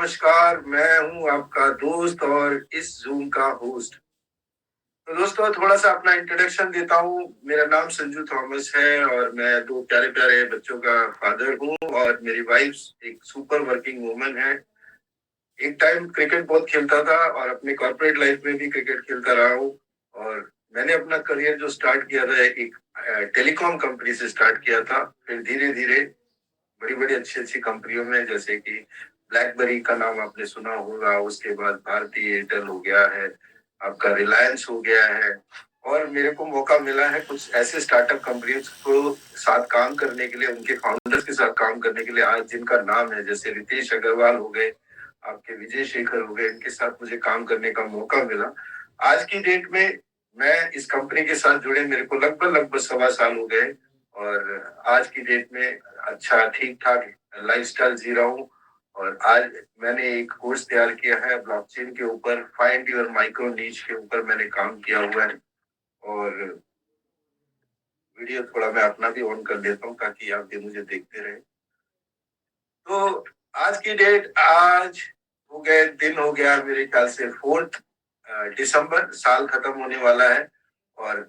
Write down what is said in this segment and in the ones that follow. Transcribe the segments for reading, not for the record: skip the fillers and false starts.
नमस्कार, मैं हूँ आपका दोस्त और इस ज़ूम का होस्ट। तो दोस्तों थोड़ा-सा अपना इंट्रोडक्शन देता हूँ। मेरा नाम संजू थॉमस है और मैं 2 प्यारे-प्यारे बच्चों का फादर हूँ और मेरी वाइफ़ एक सुपर वर्किंग वूमन है। एक टाइम क्रिकेट बहुत खेलता था और अपनी कॉर्पोरेट लाइफ़ में भी क्रिकेट खेलता रहा हूँ और मैंने अपना करियर जो स्टार्ट किया था एक टेलीकॉम कंपनी से स्टार्ट किया था। फिर धीरे-धीरे बड़ी-बड़ी अच्छी-अच्छी कंपनियों में जैसे कि ब्लैकबेरी का नाम आपने सुना होगा, उसके बाद भारती एयरटेल हो गया है, आपका रिलायंस हो गया है और मेरे को मौका मिला है कुछ ऐसे स्टार्टअप कंपनीज को साथ काम करने के लिए, उनके फाउंडर्स के साथ काम करने के लिए आज जिनका नाम है जैसे रितेश अग्रवाल हो गए, आपके विजय शेखर हो गए, इनके साथ मुझे काम करने का मौका मिला। आज की डेट में मैं इस कंपनी के साथ जुड़े मेरे को लगभग सवा साल हो गए और आज की डेट में अच्छा ठीक-ठाक लाइफ़स्टाइल जी रहा हूँ और आज मैंने एक कोर्स तैयार किया है ब्लॉकचेन के ऊपर, फाइंड योर माइक्रो नीश के ऊपर मैंने काम किया हुआ है और वीडियो थोड़ा मैं अपना भी ऑन कर देता हूँ ताकि आप भी मुझे देखते रहें। तो आज की डेट आज दिन हो गया मेरे ख्याल से 4th दिसंबर, साल खत्म होने वाला है और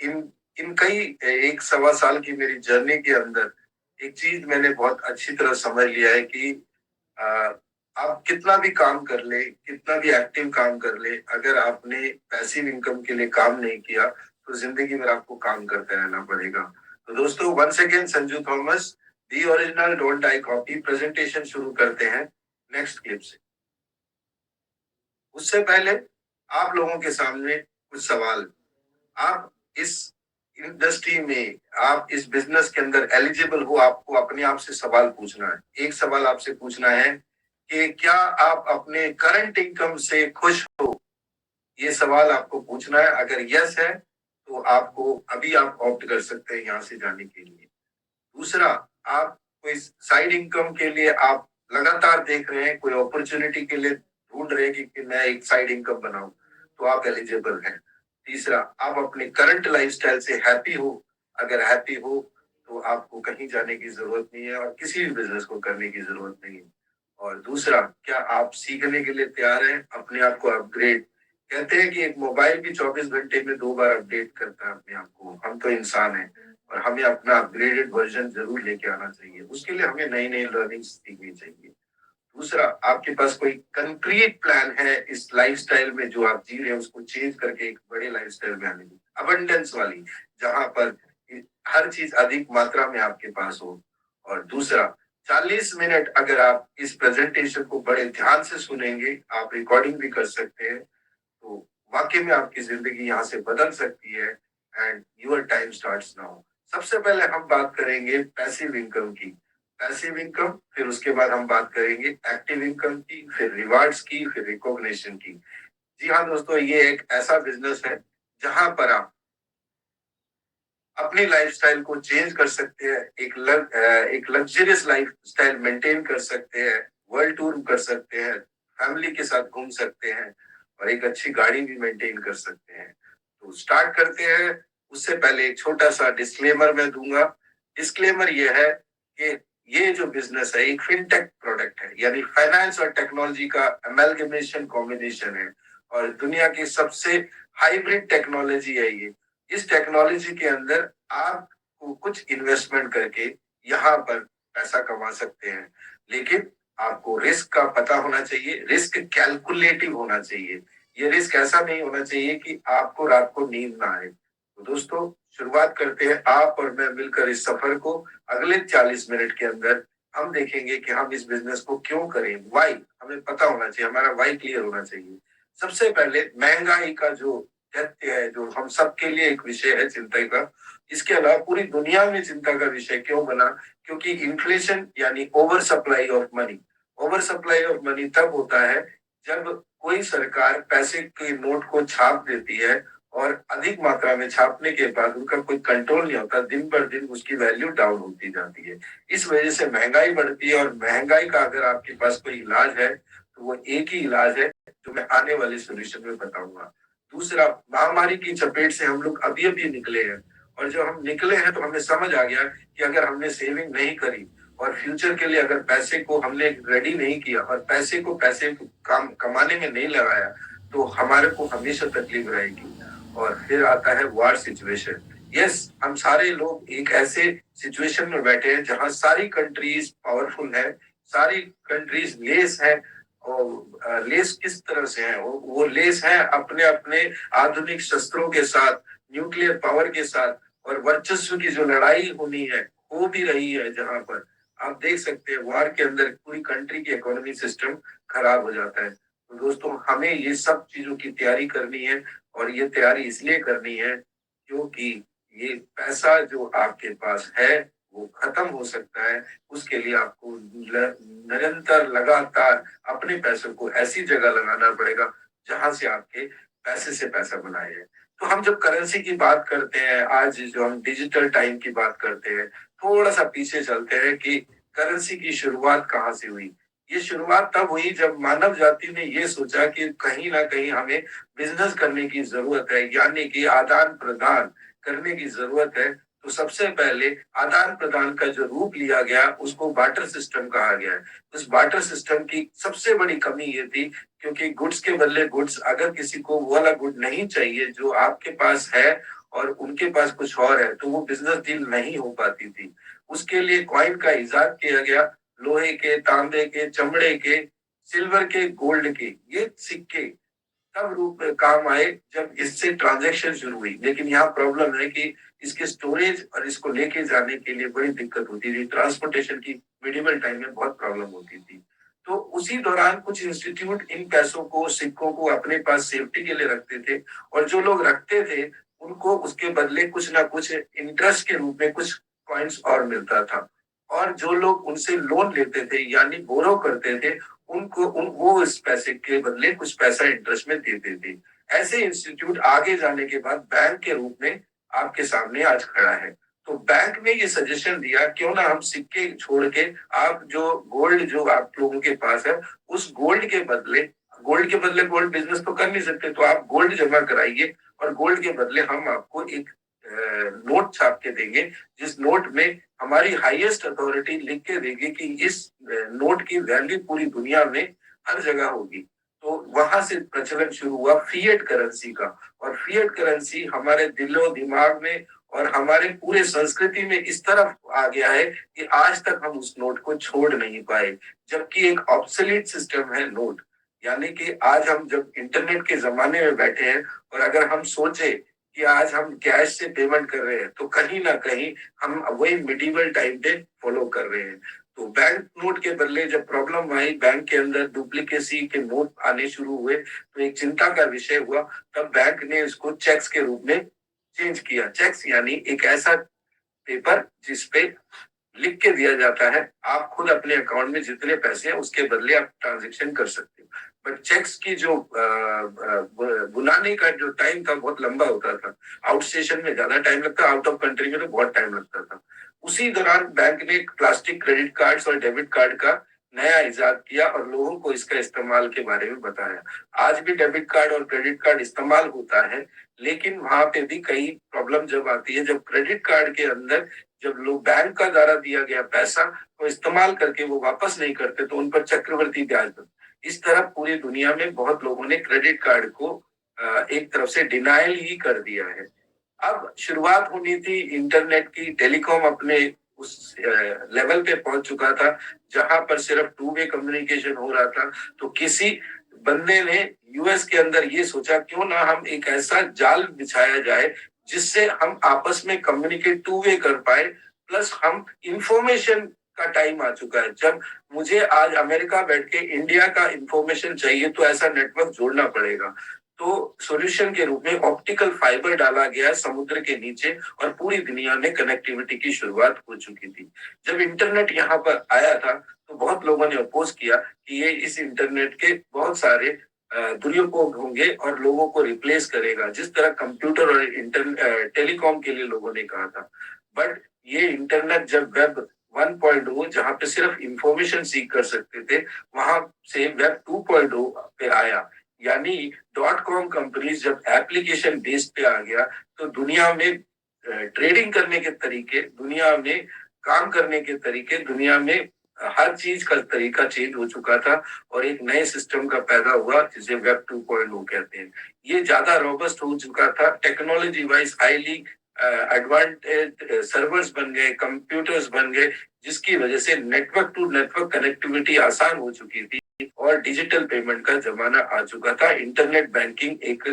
इन इन कई एक सवा साल की मेरी जर्नी के अंदर एक चीज मैंने बहुत अच्छी तरह समझ लिया है कि अ, आप कितना भी काम कर ले, कितना भी एक्टिव काम कर ले, अगर आपने पैसिव इनकम के लिए काम नहीं किया, तो जिंदगी में आपको काम करते रहना पड़ेगा। तो दोस्तों once again Sanju Thomas, the original don't die copy presentation शुरू करते हैं नेक्स्ट क्लिप से। उससे पहले आप लोगों के सामने कुछ सवाल। आप इस इंडस्ट्री में, आप इस बिजनेस के अंदर एलिजिबल हो, आपको अपने आप से सवाल पूछना है। एक सवाल आपसे पूछना है कि क्या आप अपने करंट इनकम से खुश हो? ये सवाल आपको पूछना है। अगर यस है तो आपको अभी आप ऑप्ट कर सकते हैं यहाँ से जाने के लिए। दूसरा, आप कोई साइड इनकम के लिए आप लगातार देख रहे हैं, कोई अपॉर्चुनिटी के लिए ढूंढ रहे हैं कि मैं एक साइड इनकम बनाऊं, तो आप एलिजिबल हैं। तीसरा, आप अपने करंट लाइफस्टाइल से हैप्पी हो। अगर हैप्पी हो तो आपको कहीं जाने की जरूरत नहीं है और किसी भी बिजनेस को करने की जरूरत नहीं है। और दूसरा, क्या आप सीखने के लिए तैयार हैं, अपने आप को अपग्रेड। कहते हैं कि एक मोबाइल भी 24 घंटे में 2 बार अपडेट करता है अपने आप को। हम तो इंसान हैं और हमें अपना अपग्रेडेड वर्जन जरूर लेके आना चाहिए। उसके लिए हमें नई नई लर्निंग सीखनी चाहिए। दूसरा, आपके पास कोई कंक्रीट प्लान है इस लाइफस्टाइल में जो आप जी रहे हैं उसको चेंज करके एक बड़े लाइफस्टाइल में आने की, अबंडेंस वाली, जहां पर हर चीज अधिक मात्रा में आपके पास हो। और दूसरा, 40 मिनट अगर आप इस प्रेजेंटेशन को बड़े ध्यान से सुनेंगे, आप रिकॉर्डिंग भी कर सकते हैं, तो वाकई में आपकी जिंदगी यहाँ से बदल सकती है। And your time starts now. सबसे पहले हम बात करेंगे पैसिव इनकम की। पैसिव इनकम, फिर उसके बाद हम बात करेंगे एक्टिव इनकम की, फिर रिवार्ड्स की, फिर रिकॉग्निशन की। जी हाँ दोस्तों, ये एक ऐसा बिजनेस है जहां पर आप अपनी लाइफस्टाइल को चेंज कर सकते हैं, एक लग्जरियस लाइफस्टाइल मेंटेन कर सकते हैं, वर्ल्ड टूर कर सकते हैं, फैमिली के साथ घूम सकते हैं और एक अच्छी गाड़ी भी मेंटेन कर सकते हैं। तो स्टार्ट करते हैं। उससे पहले एक छोटा सा डिस्क्लेमर मैं दूंगा। डिस्क्लेमर ये है कि ये जो बिजनेस है एक फिनटेक प्रोडक्ट है, यानी फाइनेंस और टेक्नोलॉजी का अमेलगमेशन कॉम्बिनेशन है और दुनिया की सबसे हाइब्रिड टेक्नोलॉजी है ये। इस टेक्नोलॉजी के अंदर आप कुछ इन्वेस्टमेंट करके यहाँ पर पैसा कमा सकते हैं, लेकिन आपको रिस्क का पता होना चाहिए, रिस्क कैलकुलेटिव होना चाहिए। ये रिस्क ऐसा नहीं होना चाहिए कि आपको रात को नींद ना आए। तो दोस्तों शुरुआत करते हैं, आप और मैं मिलकर इस सफर को। अगले 40 मिनट के अंदर हम देखेंगे कि हम इस बिजनेस को क्यों करें, वाई हमें पता होना चाहिए, हमारा वाई क्लियर होना चाहिए। सबसे पहले महंगाई का जो तथ्य है, जो हम सबके लिए एक विषय है चिंता का, इसके अलावा पूरी दुनिया में चिंता का विषय क्यों बना? क्योंकि इन्फ्लेशन यानी over supply of money. Over supply of money तब होता है जब कोई सरकार पैसे के नोट को छाप देती है और अधिक मात्रा में छापने के बाद उनका कोई कंट्रोल नहीं होता, दिन पर दिन उसकी वैल्यू डाउन होती जाती है। इस वजह से महंगाई बढ़ती है और महंगाई का अगर आपके पास कोई इलाज है तो वो एक ही इलाज है जो मैं आने वाले सोल्यूशन में बताऊंगा। दूसरा, महामारी की चपेट से हम लोग अभी अभी निकले हैं और जब हम निकले हैं तो हमें समझ आ गया कि अगर हमने सेविंग नहीं करी और फ्यूचर के लिए अगर पैसे को हमने रेडी नहीं किया और पैसे को काम कमाने में नहीं लगाया तो हमारे को हमेशा तकलीफ रहेगी। और फिर आता है वॉर सिचुएशन। यस, हम सारे लोग एक ऐसे सिचुएशन में बैठे हैं जहां सारी कंट्रीज पावरफुल है, सारी कंट्रीज लेस है। और लेस किस तरह से है? वो लेस है अपने अपने आधुनिक शस्त्रों के साथ, न्यूक्लियर पावर के साथ, और वर्चस्व की जो लड़ाई होनी है हो भी रही है। जहां पर आप देख सकते हैं वार के अंदर पूरी कंट्री की इकोनॉमी सिस्टम खराब हो जाता है। तो दोस्तों, हमें ये सब चीजों की तैयारी करनी है, और ये तैयारी इसलिए करनी है क्योंकि ये पैसा जो आपके पास है वो खत्म हो सकता है। उसके लिए आपको निरंतर लगातार अपने पैसों को ऐसी जगह लगाना पड़ेगा जहां से आपके पैसे से पैसा बनाया जाए। तो हम जब करेंसी की बात करते हैं, आज जो हम डिजिटल टाइम की बात करते हैं, थोड़ा सा पीछे चलते हैं कि करेंसी की शुरुआत कहाँ से हुई। ये शुरुआत तब हुई जब मानव जाति ने ये सोचा कि कहीं ना कहीं हमें बिजनेस करने की जरूरत है, यानी कि आदान प्रदान करने की जरूरत है। तो सबसे पहले आदान प्रदान का जो रूप लिया गया उसको बार्टर सिस्टम कहा गया है। उस बार्टर सिस्टम की सबसे बड़ी कमी ये थी क्योंकि गुड्स के बदले गुड्स, अगर किसी को वो वाला गुड नहीं चाहिए जो आपके पास है और उनके पास कुछ और है, तो वो बिजनेस डील नहीं हो पाती थी। उसके लिए कॉइन का इजाद किया गया। लोहे के, तांबे के, चमड़े के, सिल्वर के, गोल्ड के ये सिक्के तब रूप में काम आए जब इससे ट्रांजैक्शन शुरू हुई। लेकिन यहाँ प्रॉब्लम है कि इसके स्टोरेज और इसको लेके जाने के लिए बड़ी दिक्कत होती थी। ट्रांसपोर्टेशन की मिडिवल टाइम में बहुत प्रॉब्लम होती थी। तो उसी दौरान कुछ इंस्टीट्यूट इन पैसों को, सिक्कों को अपने पास सेफ्टी के लिए रखते थे, और जो लोग रखते थे उनको उसके बदले कुछ ना कुछ इंटरेस्ट के रूप में कुछ कॉइन्स और मिलता था। और जो लोग उनसे लोन लेते थे यानी बोरो करते थे, वो इस पैसे के बदले कुछ पैसा इंटरेस्ट में देते थे। ऐसे इंस्टीट्यूट आगे जाने के बाद बैंक के रूप में आपके सामने आज खड़ा है। तो बैंक ने ये सजेशन दिया क्यों ना हम सिक्के छोड़ के आप जो गोल्ड जो आप लोगों के पास है उस गोल्ड के बदले गोल्ड बिजनेस तो कर नहीं सकते, तो आप गोल्ड जमा कराइए और गोल्ड के बदले हम आपको एक नोट छाप के देंगे, जिस नोट में हमारी हाईएस्ट अथॉरिटी लिख के देगी कि इस नोट की वैल्यू पूरी दुनिया में हर जगह होगी। तो वहां से प्रचलन शुरू हुआ फिएट करेंसी का। और फिएट करेंसी हमारे दिलो दिमाग में और हमारे पूरे संस्कृति में इस तरफ आ गया है कि आज तक हम उस नोट को छोड़ नहीं पाए, जबकि एक ऑब्सोलीट सिस्टम है नोट। यानी कि आज हम जब इंटरनेट के जमाने में बैठे हैं और अगर हम सोचे कि आज हम कैश से पेमेंट कर रहे हैं तो कहीं ना कहीं हम वही मिडिवल टाइम पे फॉलो कर रहे हैं। तो बैंक नोट के बदले जब प्रॉब्लम आई, बैंक के अंदर डुप्लीकेसी के नोट आने शुरू हुए, तो एक चिंता का विषय हुआ। तब बैंक ने इसको चेक्स के रूप में चेंज किया। चेक्स यानी एक ऐसा पेपर जिसपे लिख के दिया जाता है आप खुद अपने अकाउंट में जितने पैसे हैं उसके बदले आप ट्रांजेक्शन कर सकते हो। बट चेक्स की जो बुलाने का जो टाइम था बहुत लंबा होता था। आउट स्टेशन में ज्यादा टाइम लगता, आउट ऑफ कंट्री में तो बहुत टाइम लगता था। उसी दौरान बैंक ने प्लास्टिक क्रेडिट कार्ड्स और डेबिट कार्ड का नया इजाद किया और लोगों को इसका इस्तेमाल के बारे में बताया। आज भी डेबिट कार्ड और क्रेडिट कार्ड इस्तेमाल होता है, लेकिन वहां पे भी कई प्रॉब्लम जब आती है, जब क्रेडिट कार्ड के अंदर जब लोग बैंक का द्वारा दिया गया पैसा को इस्तेमाल करके वो वापस नहीं करते तो उन पर चक्रवृद्धि ब्याज दर। इस तरह पूरी दुनिया में बहुत लोगों ने क्रेडिट कार्ड को एक तरफ से डिनायल ही कर दिया है। अब शुरुआत होनी थी इंटरनेट की, टेलीकॉम अपने उस लेवल पे पहुंच चुका था जहां पर सिर्फ टू वे कम्युनिकेशन हो रहा था। तो किसी बंदे ने यूएस के अंदर ये सोचा क्यों ना हम एक ऐसा जाल बिछाया जाए जिससे हम आपस में कम्युनिकेट टू वे कर पाए, प्लस हम इंफॉर्मेशन का टाइम आ चुका है। जब मुझे आज अमेरिका बैठ के इंडिया का इंफॉर्मेशन चाहिए तो ऐसा नेटवर्क जोड़ना पड़ेगा। तो सॉल्यूशन के रूप में ऑप्टिकल फाइबर डाला गया समुद्र के नीचे और पूरी दुनिया में कनेक्टिविटी की शुरुआत हो चुकी थी। जब इंटरनेट यहाँ पर आया था तो बहुत लोगों ने अपोज किया कि ये इस इंटरनेट के बहुत सारे दुरुपयोग होंगे और लोगों को रिप्लेस करेगा, जिस तरह कंप्यूटर और टेलीकॉम के लिए लोगों ने कहा था। बट ये इंटरनेट जब वेब 1.0 जहां पे सिर्फ इंफॉर्मेशन सीख कर सकते थे, वहां से वेब 2.0 पे आया, यानी डॉट कॉम कंपनीज जब एप्लीकेशन बेस्ड पे आ गया तो दुनिया में ट्रेडिंग करने के तरीके, दुनिया में काम करने के तरीके दुनिया में हर चीज का तरीका चेंज हो चुका था और एक नए सिस्टम का पैदा हुआ जिसे वेब 2.0 कहते हैं। ये ज्यादा रोबस्ट हो चुका था, टेक्नोलॉजी वाइज हाईली एडवांटेड सर्वर्स बन गए, कंप्यूटर्स बन गए, जिसकी वजह से नेटवर्क टू नेटवर्क कनेक्टिविटी आसान हो चुकी थी और डिजिटल पेमेंट का जमाना आ चुका था। इंटरनेट बैंकिंग एक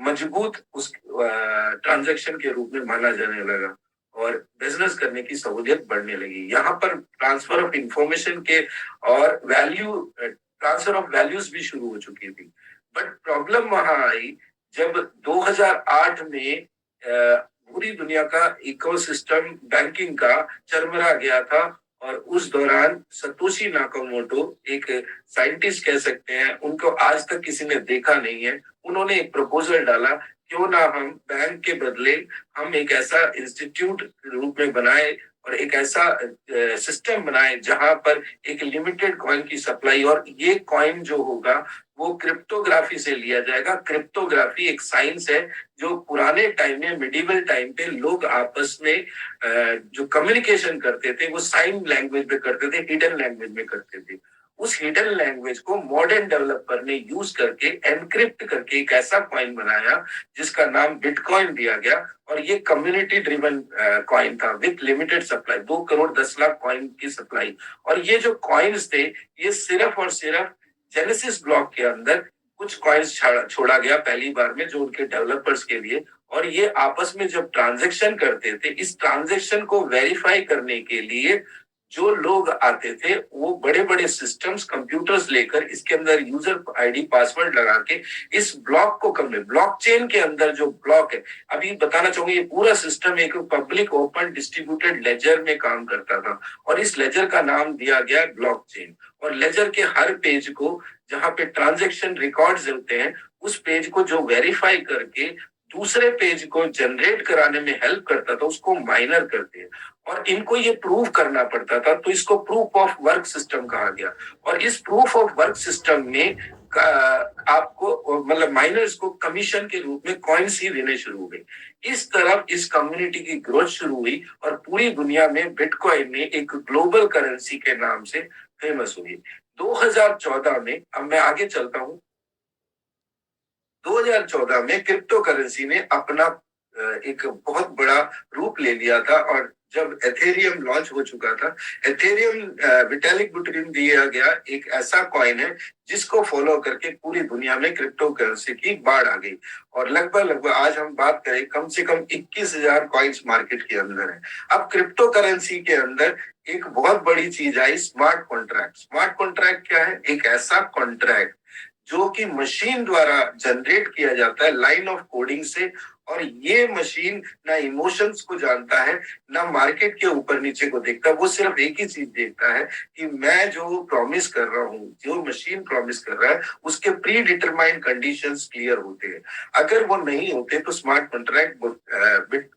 मजबूत उस ट्रांजैक्शन के रूप में माना जाने लगा और बिजनेस करने की सहूलियत बढ़ने लगी। यहाँ पर ट्रांसफर ऑफ इंफॉर्मेशन के और ट्रांसफर ऑफ वैल्यूज भी शुरू हो चुकी थी। बट प्रॉब्लम वहां आई जब 2008 में पूरी दुनिया का इकोसिस्टम बैंकिंग का चरमरा गया था और उस दौरान सतोशी नाकामोटो एक साइंटिस्ट कह सकते हैं, उनको आज तक किसी ने देखा नहीं है। उन्होंने एक प्रपोजल डाला, क्यों ना हम बैंक के बदले हम एक ऐसा इंस्टीट्यूट रूप में बनाए और एक ऐसा सिस्टम बनाए जहां पर एक लिमिटेड कॉइन की सप्लाई, और ये कॉइन जो होगा वो क्रिप्टोग्राफी से लिया जाएगा। क्रिप्टोग्राफी एक साइंस है जो पुराने टाइम में, मिडिवल टाइम पे लोग आपस में जो कम्युनिकेशन करते थे वो साइन लैंग्वेज में करते थे, हिडन लैंग्वेज में करते थे। उस हिडन लैंग्वेज को मॉडर्न डेवलपर ने यूज करके एनक्रिप्ट करके एक ऐसा कॉइन बनाया जिसका नाम बिटकॉइन दिया गया और ये कम्युनिटी ड्रिवन कॉइन था with limited supply, 2 crore 10 lakh coin की सप्लाई। और ये जो कॉइन्स थे ये सिर्फ और सिर्फ जेनेसिस ब्लॉक के अंदर कुछ कॉइन्स छोड़ा गया पहली बार में, जो उनके डेवलपर्स के लिए। और ये आपस में जब ट्रांजैक्शन करते थे, इस ट्रांजैक्शन को वेरीफाई करने के लिए जो लोग आते थे वो बड़े बड़े सिस्टम्स, कंप्यूटर्स लेकर इसके अंदर यूजर आईडी पासवर्ड लगा के इस ब्लॉक को ब्लॉकचेन के अंदर जो ब्लॉक है, अभी बताना चाहूंगा, ये पूरा सिस्टम एक पब्लिक ओपन डिस्ट्रीब्यूटेड लेजर में काम करता था और इस लेजर का नाम दिया गया ब्लॉकचेन। और लेजर के हर पेज को, जहां पे ट्रांजैक्शन रिकॉर्ड्स होते हैं, उस पेज को जो वेरीफाई करके दूसरे पेज को जनरेट कराने में हेल्प करता था उसको माइनर करते हैं। और इनको ये प्रूव करना पड़ता था, तो इसको प्रूफ ऑफ वर्क सिस्टम कहा गया। और इस प्रूफ ऑफ वर्क सिस्टम में आपको मतलब माइनर्स को कमीशन के रूप में कॉइन्स ही देने शुरू हो गए। इस तरफ इस कम्युनिटी की ग्रोथ शुरू हुई और पूरी दुनिया में बिटकॉइन ने एक ग्लोबल करेंसी के नाम से फेमस हुई। 2014 में, अब मैं आगे चलता हूं, 2014 में क्रिप्टो करेंसी ने अपना एक बहुत बड़ा रूप ले लिया था। और जब एथेरियम लॉन्च हो चुका था, एथेरियम विटालिक बुटेरिन दिया गया एक ऐसा कॉइन है जिसको फॉलो करके पूरी दुनिया में क्रिप्टो करेंसी की बाढ़ आ गई। और लगभग आज हम बात करें, कम से कम 21,000 कॉइन्स मार्केट के अंदर है। अब क्रिप्टो करेंसी के अंदर एक बहुत बड़ी चीज आई, स्मार्ट कॉन्ट्रैक्ट। स्मार्ट कॉन्ट्रैक्ट क्या है? एक ऐसा कॉन्ट्रैक्ट जो कि मशीन द्वारा जनरेट किया जाता है, लाइन ऑफ कोडिंग से। और ये मशीन ना इमोशंस को जानता है, ना मार्केट के ऊपर नीचे को देखता है। वो सिर्फ एक ही चीज देखता है कि मैं जो प्रॉमिस कर रहा हूँ, जो मशीन प्रॉमिस कर रहा है, उसके प्री डिटरमाइंड कंडीशंस क्लियर होते हैं। अगर वो नहीं होते तो स्मार्ट कॉन्ट्रैक्ट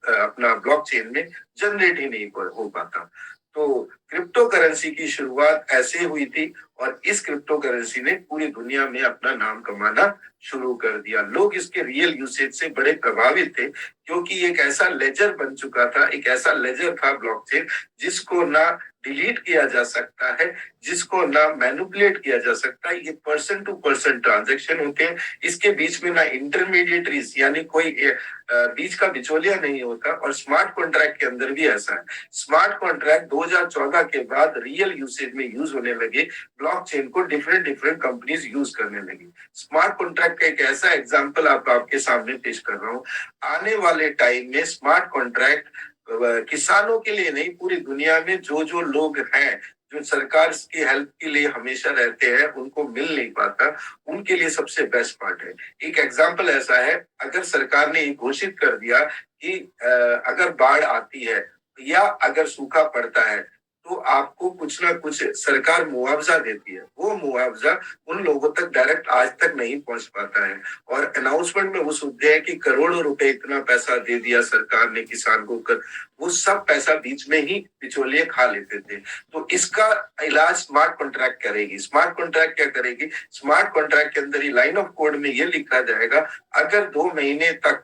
अपना ब्लॉकचेन में जनरेट ही नहीं हो पाता। तो क्रिप्टो करेंसी की शुरुआत ऐसे हुई थी और इस क्रिप्टो करेंसी ने पूरी दुनिया में अपना नाम कमाना शुरू कर दिया। लोग इसके रियल यूसेज से बड़े प्रभावित थे क्योंकि एक ऐसा लेजर बन चुका था, एक ऐसा लेजर था ब्लॉकचेन जिसको ना डिलीट किया जा सकता है, जिसको ना मैनिपुलेट किया जा सकता है। ये पर्सन टू पर्सन ट्रांजैक्शन होते हैं, इसके बीच में ना इंटरमीडिएटरीज यानी कोई बीच का बिचौलिया नहीं होता। और स्मार्ट कॉन्ट्रैक्ट के अंदर भी ऐसा है। स्मार्ट कॉन्ट्रैक्ट 2014 के बाद रियल यूसेज में यूज होने लगे, ब्लॉकचेन को डिफरेंट डिफरेंट कंपनीज यूज करने लगी। स्मार्ट कॉन्ट्रैक्ट का एक ऐसा एग्जांपल आपके सामने पेश कर रहा हूँ। आने वाले टाइम में स्मार्ट कॉन्ट्रैक्ट किसानों के लिए नहीं, पूरी दुनिया में जो जो लोग हैं जो सरकार की हेल्प के लिए हमेशा रहते हैं, उनको मिल नहीं पाता, उनके लिए सबसे बेस्ट पार्ट है। एक एग्जांपल ऐसा है, अगर सरकार ने घोषित कर दिया कि अगर बाढ़ आती है या अगर सूखा पड़ता है तो आपको कुछ ना कुछ सरकार मुआवजा देती है, वो मुआवजा उन लोगों तक डायरेक्ट आज तक नहीं पहुंच पाता है। और अनाउंसमेंट में वो सुनते हैं कि करोड़ों रुपए इतना पैसा दे दिया सरकार ने किसान को कर, वो सब पैसा बीच में ही बिचौलिए खा लेते थे। तो इसका इलाज स्मार्ट कॉन्ट्रैक्ट करेगी। स्मार्ट कॉन्ट्रैक्ट क्या करेगी? स्मार्ट कॉन्ट्रैक्ट के अंदर ही लाइन ऑफ कोड में ये लिखा जाएगा, अगर 2 महीने तक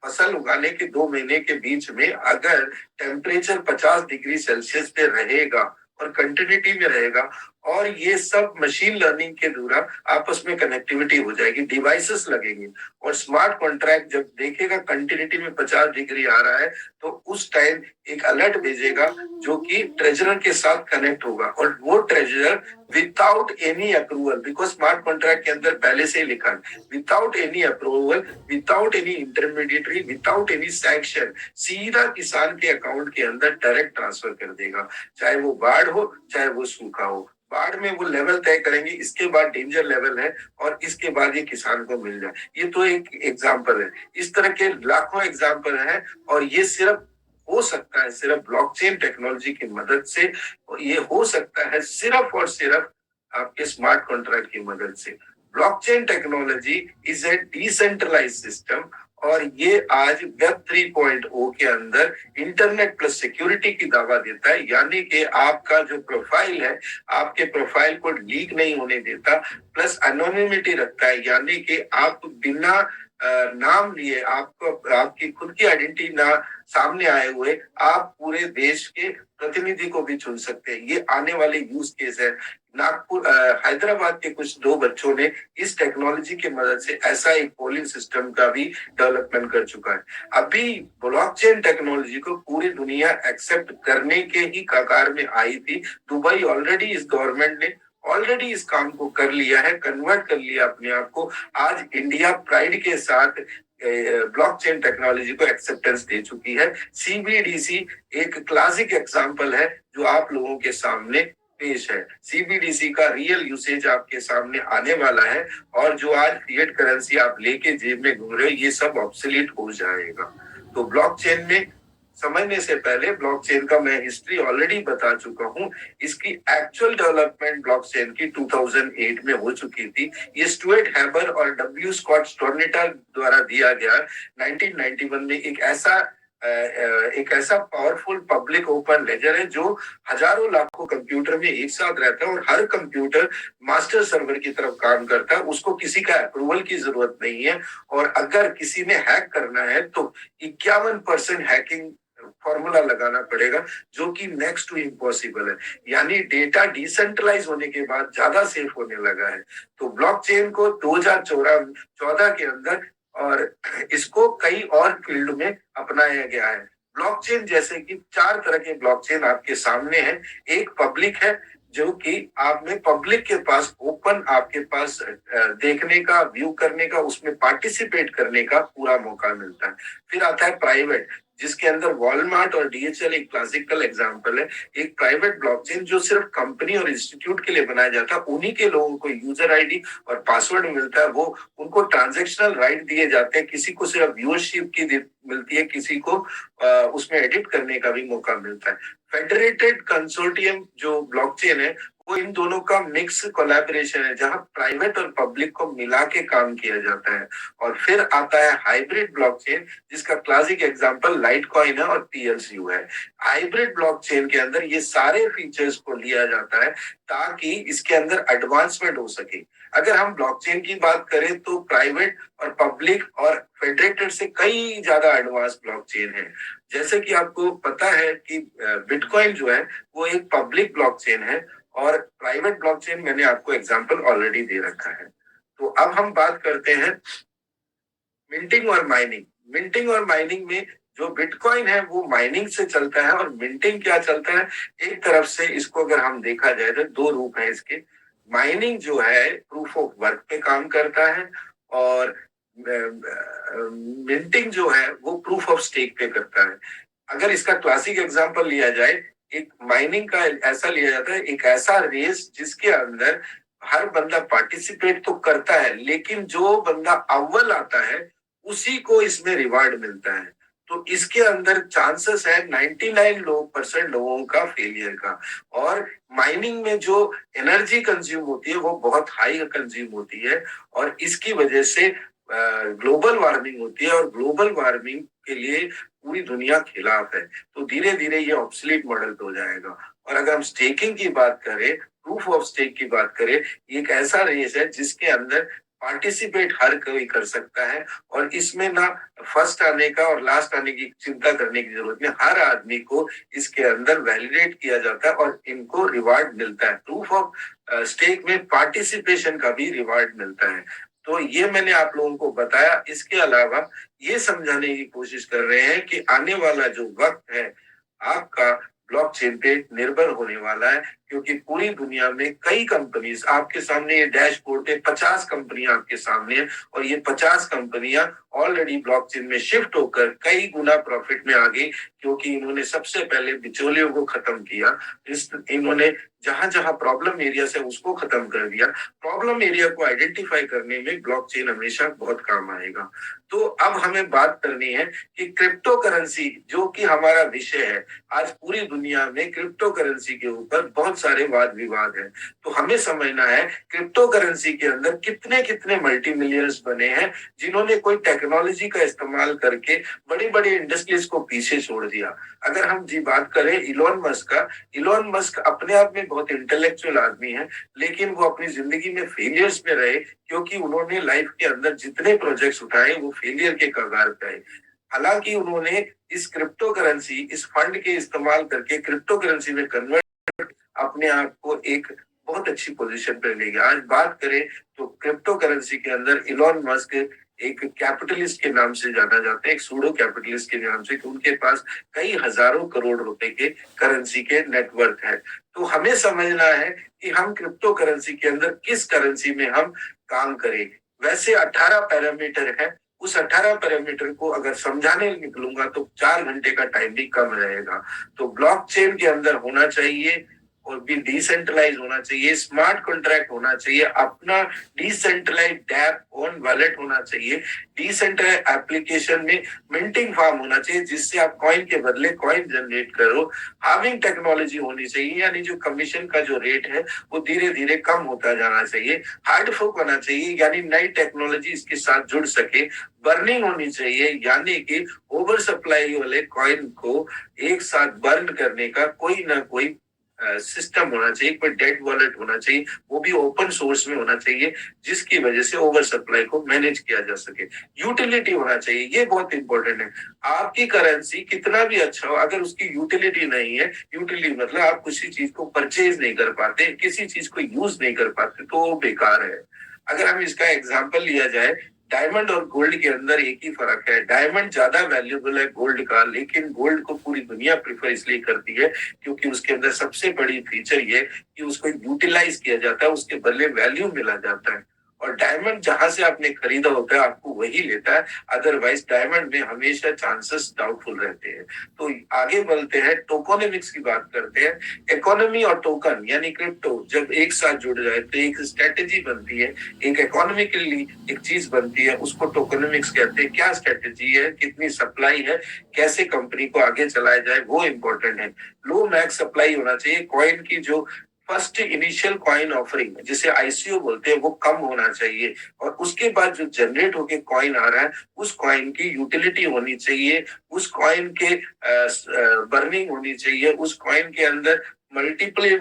फसल उगाने के 2 महीने के बीच में अगर टेम्परेचर 50 डिग्री सेल्सियस पे रहेगा और कंटिन्यूटी में रहेगा और ये सब मशीन लर्निंग के द्वारा आपस में कनेक्टिविटी हो जाएगी, डिवाइसेस लगेंगे और स्मार्ट कॉन्ट्रैक्ट जब देखेगा कंटिन्यूटी में 50 डिग्री आ रहा है तो उस टाइम एक अलर्ट भेजेगा जो कि ट्रेजरर के साथ कनेक्ट होगा और वो treasurer without any approval, because smart contract के अंदर पहले से ही लिखा है without any approval, without any intermediary, without any sanction, सीधा किसान के अकाउंट के अंदर डायरेक्ट ट्रांसफर कर देगा, चाहे वो बाढ़ हो चाहे वो सूखा हो। बाढ़ में वो लेवल तय करेंगे, इसके बाद डेंजर लेवल है और इसके बाद ये किसान को मिल जाए। ये तो एक एग्जाम्पल है, इस तरह के लाखों एग्जाम्पल हैं और ये सिर्फ हो सकता है सिर्फ ब्लॉकचेन टेक्नोलॉजी की मदद से, और ये हो सकता है सिर्फ और सिर्फ आपके स्मार्ट कॉन्ट्रैक्ट की मदद से। Blockchain technology is a decentralised system और ये आज वेब 3.0 के अंदर इंटरनेट प्लस सिक्योरिटी की दावा देता है, यानी कि आपका जो प्रोफाइल है आपके प्रोफाइल को लीक नहीं होने देता, प्लस एनोनिमिटी रखता है, यानी कि आप बिना नाम लिए आपको आपकी खुद की आइडेंटिटी ना सामने आए हुए आप पूरे देश के प्रतिनिधि को भी चुन सकते हैं। ये आने वाले यूज केस है। नागपुर हैदराबाद के कुछ 2 बच्चों ने इस टेक्नोलॉजी की मदद से ऐसा एक पोलिंग सिस्टम का भी डेवलपमेंट कर चुका है। अभी ब्लॉकचेन टेक्नोलॉजी को पूरी दुनिया एक्सेप्ट करने के ही कगार में आई थी। दुबई ऑलरेडी इस गवर्नमेंट ने ऑलरेडी इस काम को कर लिया है, कन्वर्ट कर लिया अपने आप को। आज इंडिया प्राइड के साथ ब्लॉकचेन टेक्नोलॉजी को एक्सेप्टेंस दे चुकी है। सीबीडीसी एक क्लासिक एग्जांपल है जो आप लोगों के सामने पेश है। सीबीडीसी का रियल यूसेज आपके सामने आने वाला है और जो आज फिएट करेंसी आप लेके जेब में घूम रहे हो ये सब ऑब्सोलीट हो जाएगा। तो ब्लॉकचेन में समझने से पहले ब्लॉकचेन का मैं हिस्ट्री ऑलरेडी बता चुका हूं। इसकी एक्चुअल डेवलपमेंट ब्लॉकचेन की 2008 में हो चुकी थी। ये स्टुअर्ट हैबर और डब्ल्यू स्कॉट स्टोर्नेटर द्वारा दिया गया 1991 में एक ऐसा पावरफुल पब्लिक ओपन लेजर है जो हजारों लाखों कंप्यूटर में एक साथ रहता है और हर कंप्यूटर मास्टर सर्वर की तरफ काम करता है। उसको किसी का अप्रूवल की जरूरत नहीं है और अगर किसी ने हैक करना है तो 51% हैकिंग फॉर्मूला लगाना पड़ेगा जो कि नेक्स्ट टू इम्पॉसिबल है। यानी डेटा डिसेंट्रलाइज होने के बाद ज्यादा सेफ होने लगा है। तो ब्लॉकचेन को 2014 के अंदर और इसको कई और फील्ड में अपनाया गया है। ब्लॉकचेन जैसे कि 4 तरह के ब्लॉकचेन आपके सामने हैं। एक पब्लिक है जो कि आप में पब्लिक के पास ओपन आपके पास देखने का, व्यू करने का, उसमें पार्टिसिपेट करने का पूरा मौका मिलता है। फिर आता है प्राइवेट, जिसके अंदर वॉलमार्ट और डीएचएल एक क्लासिकल एग्जांपल है। एक प्राइवेट ब्लॉकचेन जो सिर्फ कंपनी और इंस्टीट्यूट के लिए बनाया जाता है, उन्हीं के लोगों को यूजर आईडी और पासवर्ड मिलता है, वो उनको ट्रांजैक्शनल राइट दिए जाते हैं, किसी को सिर्फ व्यूअरशिप की मिलती है, किसी को उसमें एडिट करने का भी मौका मिलता है। फेडरेटेड कंसोर्टियम जो ब्लॉकचेन है वो इन दोनों का मिक्स कोलैबोरेशन है जहां प्राइवेट और पब्लिक को मिला के काम किया जाता है। और फिर आता है हाइब्रिड ब्लॉकचेन जिसका क्लासिक एग्जांपल लाइटकॉइन है और पीएलसीयू है। हाइब्रिड ब्लॉकचेन के अंदर ये सारे फीचर्स को लिया जाता है ताकि इसके अंदर एडवांसमेंट हो सके। अगर हम ब्लॉकचेन की बात करें तो प्राइवेट और पब्लिक और फेडरेटेड से कई ज्यादा एडवांस ब्लॉकचेन है। जैसे कि आपको पता है कि बिटकॉइन जो है वो एक पब्लिक ब्लॉकचेन है और प्राइवेट ब्लॉकचेन मैंने आपको एग्जांपल ऑलरेडी दे रखा है। तो अब हम बात करते हैं मिंटिंग और माइनिंग। मिंटिंग और माइनिंग में जो बिटकॉइन है वो माइनिंग से चलता है और मिंटिंग क्या चलता है। एक तरफ से इसको अगर हम देखा जाए तो 2 रूप है इसके। माइनिंग जो है प्रूफ ऑफ वर्क पे काम करता है और मिंटिंग जो है वो प्रूफ ऑफ स्टेक पे करता है। अगर इसका क्लासिक एग्जांपल लिया जाए, एक माइनिंग का ऐसा लिया जाता है, एक ऐसा रेस जिसके अंदर हर बंदा पार्टिसिपेट तो करता है लेकिन जो बंदा अव्वल आता है उसी को इसमें रिवार्ड मिलता है। तो इसके अंदर चांसेस है 99% लोगों का फेलियर का। और माइनिंग में जो एनर्जी कंज्यूम होती है वो बहुत हाई कंज्यूम होती है और इसकी वजह से ग्लोबल वार्मिंग होती है और ग्लोबल वार्मिंग के लिए पूरी दुनिया खिलाफ है। तो धीरे धीरे ये ऑब्सोलीट मॉडल पे हो जाएगा। और अगर हम स्टेकिंग की बात करें, प्रूफ ऑफ स्टेक की बात करें, एक ऐसा रेस है जिसके अंदर पार्टिसिपेट हर कोई कर सकता है और इसमें ना फर्स्ट आने का और लास्ट आने की चिंता करने की जरूरत नहीं। हर आदमी को इसके अंदर वैलिडेट किया जाता है और इनको रिवार्ड मिलता है। प्रूफ ऑफ स्टेक में पार्टिसिपेशन का भी रिवार्ड मिलता है। तो ये मैंने आप लोगों को बताया। इसके अलावा ये समझाने की कोशिश कर रहे हैं कि आने वाला जो वक्त है आपका ब्लॉकचेन पे निर्भर होने वाला है, क्योंकि पूरी दुनिया में कई कंपनीज आपके सामने, ये डैशबोर्ड पे 50 कंपनियां आपके सामने है और ये 50 कंपनियां ऑलरेडी ब्लॉकचेन में शिफ्ट होकर कई गुना प्रॉफिट में आ गई, क्योंकि इन्होंने सबसे पहले बिचौलियों को खत्म किया। इन्होंने जहां जहां प्रॉब्लम एरिया है उसको खत्म कर दिया। प्रॉब्लम एरिया को आइडेंटिफाई करने में ब्लॉकचेन हमेशा बहुत काम आएगा। तो अब हमें बात करनी है कि क्रिप्टो करेंसी, जो कि हमारा विषय है, आज पूरी दुनिया में क्रिप्टो करेंसी के ऊपर बहुत सारे वाद विवाद हैं। तो हमें समझना है क्रिप्टो करेंसी के अंदर कितने कितने मल्टी मिलियनर्स बने हैं जिन्होंने कोई टेक्नोलॉजी का इस्तेमाल करके बड़ी बड़ी इंडस्ट्रीज को पीछे छोड़ दिया। अगर हम जी बात करें इलोन मस्क का, इलोन मस्क अपने आप में बहुत इंटेलेक्चुअल आदमी है, लेकिन वो अपनी जिंदगी में फेलियर्स में रहे, क्योंकि उन्होंने लाइफ के अंदर जितने प्रोजेक्ट्स उठाए वो फेलियर के कगार पे आए। हालांकि उन्होंने इस क्रिप्टो करेंसी, इस फंड के इस्तेमाल करके क्रिप्टो करेंसी में कन्वर्ट अपने आप को एक बहुत अच्छी पोजीशन पे ले गया। आज बात करें तो क्रिप्टो करेंसी के अंदर इलॉन मस्क एक कैपिटलिस्ट के नाम से जाना जाता है, एक सूडो कैपिटलिस्ट के नाम से, कि उनके पास कई हजारों करोड़ रुपए के करेंसी के नेटवर्क है। तो हमें समझना है कि हम क्रिप्टो करेंसी के अंदर किस करेंसी में हम काम करें। वैसे 18 पैरामीटर है, उस 18 पैरामीटर को अगर समझाने निकलूंगा तो 4 घंटे का टाइम भी कम रहेगा। तो ब्लॉकचेन के अंदर होना चाहिए और भी डिसेंट्रलाइज होना चाहिए, स्मार्ट कॉन्ट्रैक्ट होना चाहिए, अपना डिसेंट्रलाइज डैप ऑन वॉलेट होना चाहिए, डिसेंट्रलाइज एप्लीकेशन में मिंटिंग फार्म होना चाहिए जिससे आप कॉइन के बदले कॉइन जनरेट करो, हार्विंग टेक्नोलॉजी होनी चाहिए, यानी जो कमीशन का जो रेट है वो धीरे धीरे कम होता जाना चाहिए, हार्ड फोक होना चाहिए यानी नई टेक्नोलॉजी इसके साथ जुड़ सके, बर्निंग होनी चाहिए यानी कि ओवर सप्लाई वाले कॉइन को एक साथ बर्न करने का कोई ना कोई सिस्टम होना चाहिए, कोई डेड वॉलेट होना चाहिए, वो भी ओपन सोर्स में होना चाहिए, जिसकी वजह से ओवर सप्लाई को मैनेज किया जा सके। यूटिलिटी होना चाहिए, ये बहुत इंपॉर्टेंट है। आपकी करेंसी कितना भी अच्छा हो, अगर उसकी यूटिलिटी नहीं है, यूटिलिटी मतलब आप किसी चीज को परचेज नहीं कर पाते, किसी चीज को यूज नहीं कर पाते, तो वो बेकार है। अगर हम इसका एग्जाम्पल लिया जाए, डायमंड और गोल्ड के अंदर एक ही फर्क है, डायमंड ज्यादा वैल्यूएबल है गोल्ड का, लेकिन गोल्ड को पूरी दुनिया प्रिफर इसलिए करती है क्योंकि उसके अंदर सबसे बड़ी फीचर ये कि उसको यूटिलाइज किया जाता है, उसके बदले वैल्यू मिला जाता है। और डायमंड जहां से आपने खरीदा होता है आपको वही लेता है, अदरवाइज डायमंड में हमेशा चांसेस डाउटफुल रहते हैं। तो आगे बढ़ते हैं, टोकोनॉमिक्स की बात करते हैं। इकोनॉमी और टोकन यानी क्रिप्टो जब एक साथ जुड़ जाए तो एक स्ट्रेटेजी बनती है, एक इकोनॉमिकली एक चीज बनती है, उसको टोकोनॉमिक्स कहते हैं। क्या स्ट्रेटेजी है, कितनी सप्लाई है, कैसे कंपनी को आगे चलाया जाए, वो इम्पोर्टेंट है। लो मैक्स सप्लाई होना चाहिए, कॉइन की जो फर्स्ट इनिशियल कॉइन ऑफरिंग जिसे आईसीओ बोलते हैं वो कम होना चाहिए, और उसके बाद जो जनरेट होके कॉइन आ रहा है उस कॉइन की यूटिलिटी होनी चाहिए, उस कॉइन के बर्निंग होनी चाहिए, उस कॉइन के अंदर मल्टीपल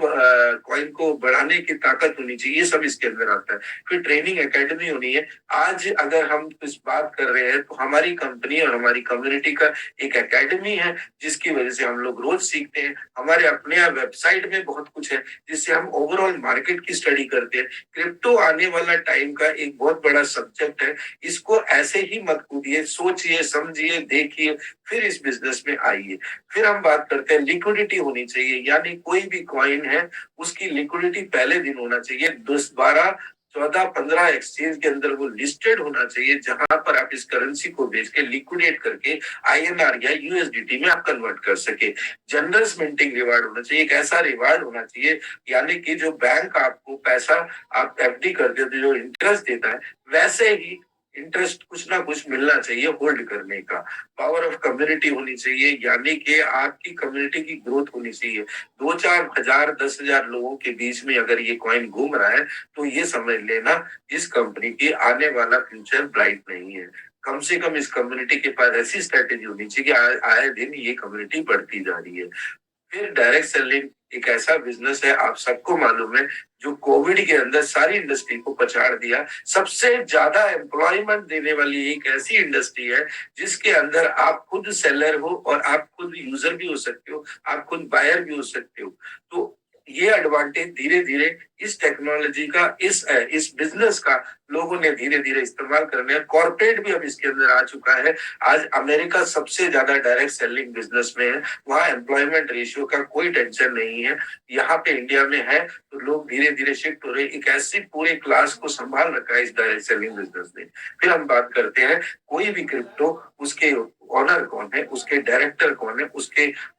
कॉइन को बढ़ाने की ताकत होनी चाहिए, ये सब इसके अंदर आता है। फिर ट्रेनिंग एकेडमी होनी है। आज अगर हम इस बात कर रहे हैं तो हमारी कंपनी और हमारी कम्युनिटी का एक एकेडमी है जिसकी वजह से हम लोग रोज सीखते हैं। हमारे अपने यहाँ वेबसाइट में बहुत कुछ है जिससे हम ओवरऑल मार्केट की स्टडी करते हैं। क्रिप्टो आने वाला टाइम का एक बहुत बड़ा सब्जेक्ट है, इसको ऐसे ही मत कूदिए, सोचिए, समझिए, देखिए, फिर इस बिजनेस में आइए। फिर हम बात करते हैं लिक्विडिटी होनी चाहिए, यानी कोई भी कॉइन है उसकी लिक्विडिटी पहले दिन होना चाहिए, 10, 12, 14, 15 एक्सचेंज के अंदर वो लिस्टेड होना चाहिए, जहां पर आप इस करेंसी को बेच के लिक्विडेट करके आईएनआर या यूएसडीटी में आप कन्वर्ट कर सके। जनरस मिंटिंग रिवार्ड होना चाहिए, एक ऐसा रिवार्ड होना चाहिए यानी कि जो बैंक आपको पैसा आप एफडी करते हो तो जो इंटरेस्ट देता है वैसे ही इंटरेस्ट कुछ ना कुछ मिलना चाहिए होल्ड करने का। पावर ऑफ कम्युनिटी होनी चाहिए, यानी कि आपकी कम्युनिटी की ग्रोथ होनी चाहिए। 2-4 हजार 10,000 लोगों के बीच में अगर ये कॉइन घूम रहा है तो ये समझ लेना इस कंपनी की आने वाला फ्यूचर ब्राइट नहीं है। कम से कम इस कम्युनिटी के पास ऐसी स्ट्रेटेजी होनी चाहिए कि आए दिन ये कम्युनिटी बढ़ती जा रही है। फिर डायरेक्ट सेलिंग एक ऐसा बिजनेस है, आप सबको मालूम है, जो कोविड के अंदर सारी इंडस्ट्री को पछाड़ दिया। सबसे ज्यादा एम्प्लॉयमेंट देने वाली एक ऐसी इंडस्ट्री है जिसके अंदर आप खुद सेलर हो और आप खुद यूजर भी हो सकते हो, आप खुद बायर भी हो सकते हो। तो ये एडवांटेज धीरे धीरे इस टेक्नोलॉजी का, इस बिजनेस का लोगों ने धीरे धीरे इस्तेमाल करने, कॉर्पोरेट भी अब इसके अंदर आ चुका है। आज अमेरिका सबसे ज्यादा डायरेक्ट सेलिंग बिजनेस में है, वहां एम्प्लॉयमेंट रेशियो का कोई टेंशन नहीं है। यहाँ पे इंडिया में है तो लोग धीरे धीरे शिफ्ट हो रहे हैं। एक ऐसी पूरे क्लास को संभाल रखा है इस डायरेक्ट सेलिंग बिजनेस ने। फिर हम बात करते हैं कोई भी क्रिप्टो, उसके ऑनर कौन है, उसके डायरेक्टर कौन है,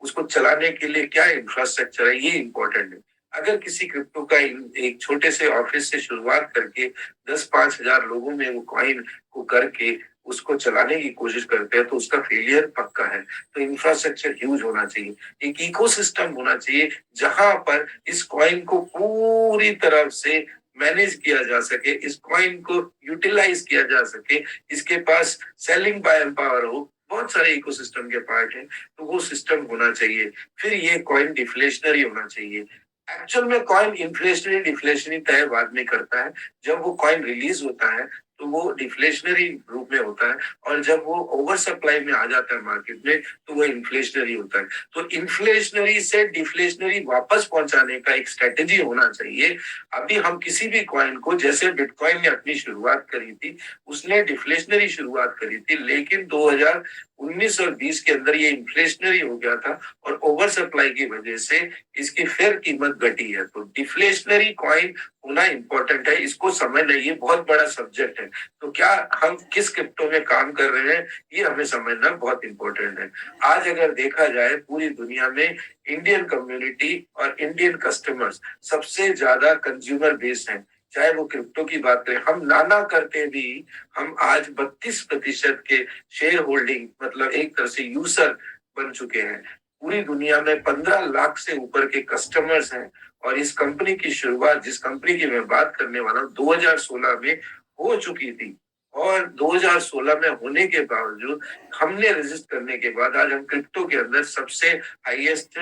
उसको चलाने के लिए क्या इंफ्रास्ट्रक्चर है, ये इंपॉर्टेंट है। अगर किसी क्रिप्टो का एक छोटे से ऑफिस से शुरुआत करके 10-5 हजार लोगों में वो कॉइन को करके उसको चलाने की कोशिश करते हैं तो उसका फेलियर पक्का है। तो इंफ्रास्ट्रक्चर ह्यूज होना चाहिए, एक इकोसिस्टम होना चाहिए जहां पर इस कॉइन को पूरी तरह से मैनेज किया जा सके, इस कॉइन को यूटिलाइज किया जा सके, इसके पास सेलिंग बायर पावर हो, बहुत सारे इकोसिस्टम के पार्ट हैं, तो वो सिस्टम होना चाहिए। फिर ये कॉइन डिफ्लेशनरी होना चाहिए। एक्चुअल में कॉइन इन्फ्लेशनरी डिफ्लेशनरी तय बाद में करता है। जब वो कॉइन रिलीज होता है तो वो डिफ्लेशनरी रूप में होता है, और जब वो ओवर सप्लाई में आ जाता है मार्केट में तो वो इन्फ्लेशनरी होता है। तो इन्फ्लेशनरी से डिफ्लेशनरी वापस पहुंचाने का एक स्ट्रेटेजी होना चाहिए। अभी हम किसी भी कॉइन को, जैसे बिटकॉइन ने अपनी शुरुआत करी थी, उसने डिफ्लेशनरी शुरुआत करी थी, लेकिन 2019 और 20 के अंदर ये इन्फ्लेशनरी हो गया था और ओवर सप्लाई की वजह से इसकी फिर कीमत घटी है। तो डिफ्लेशनरी कॉइन होना इंपॉर्टेंट है, इसको समझना, ये बहुत बड़ा सब्जेक्ट है। तो क्या हम किस क्रिप्टो में काम कर रहे हैं ये हमें समझना बहुत इंपॉर्टेंट है। आज अगर देखा जाए पूरी दुनिया में इंडियन कम्युनिटी और इंडियन कस्टमर्स सबसे ज्यादा कंज्यूमर बेस्ड हैं। चाहे वो क्रिप्टो की बात करें, हम नाना करके भी हम आज 32% के शेयर होल्डिंग, मतलब एक तरह से यूजर बन चुके हैं। पूरी दुनिया में 15 लाख से ऊपर के कस्टमर्स हैं। और इस कंपनी की शुरुआत, जिस कंपनी की मैं बात करने वाला हूँ, 2016 में हो चुकी थी। और 2016 में होने के बावजूद, हमने रजिस्टर करने के बाद आज हम क्रिप्टो के अंदर सबसे हाईएस्ट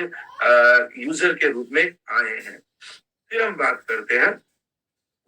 यूजर के रूप में आए हैं। फिर हम बात करते हैं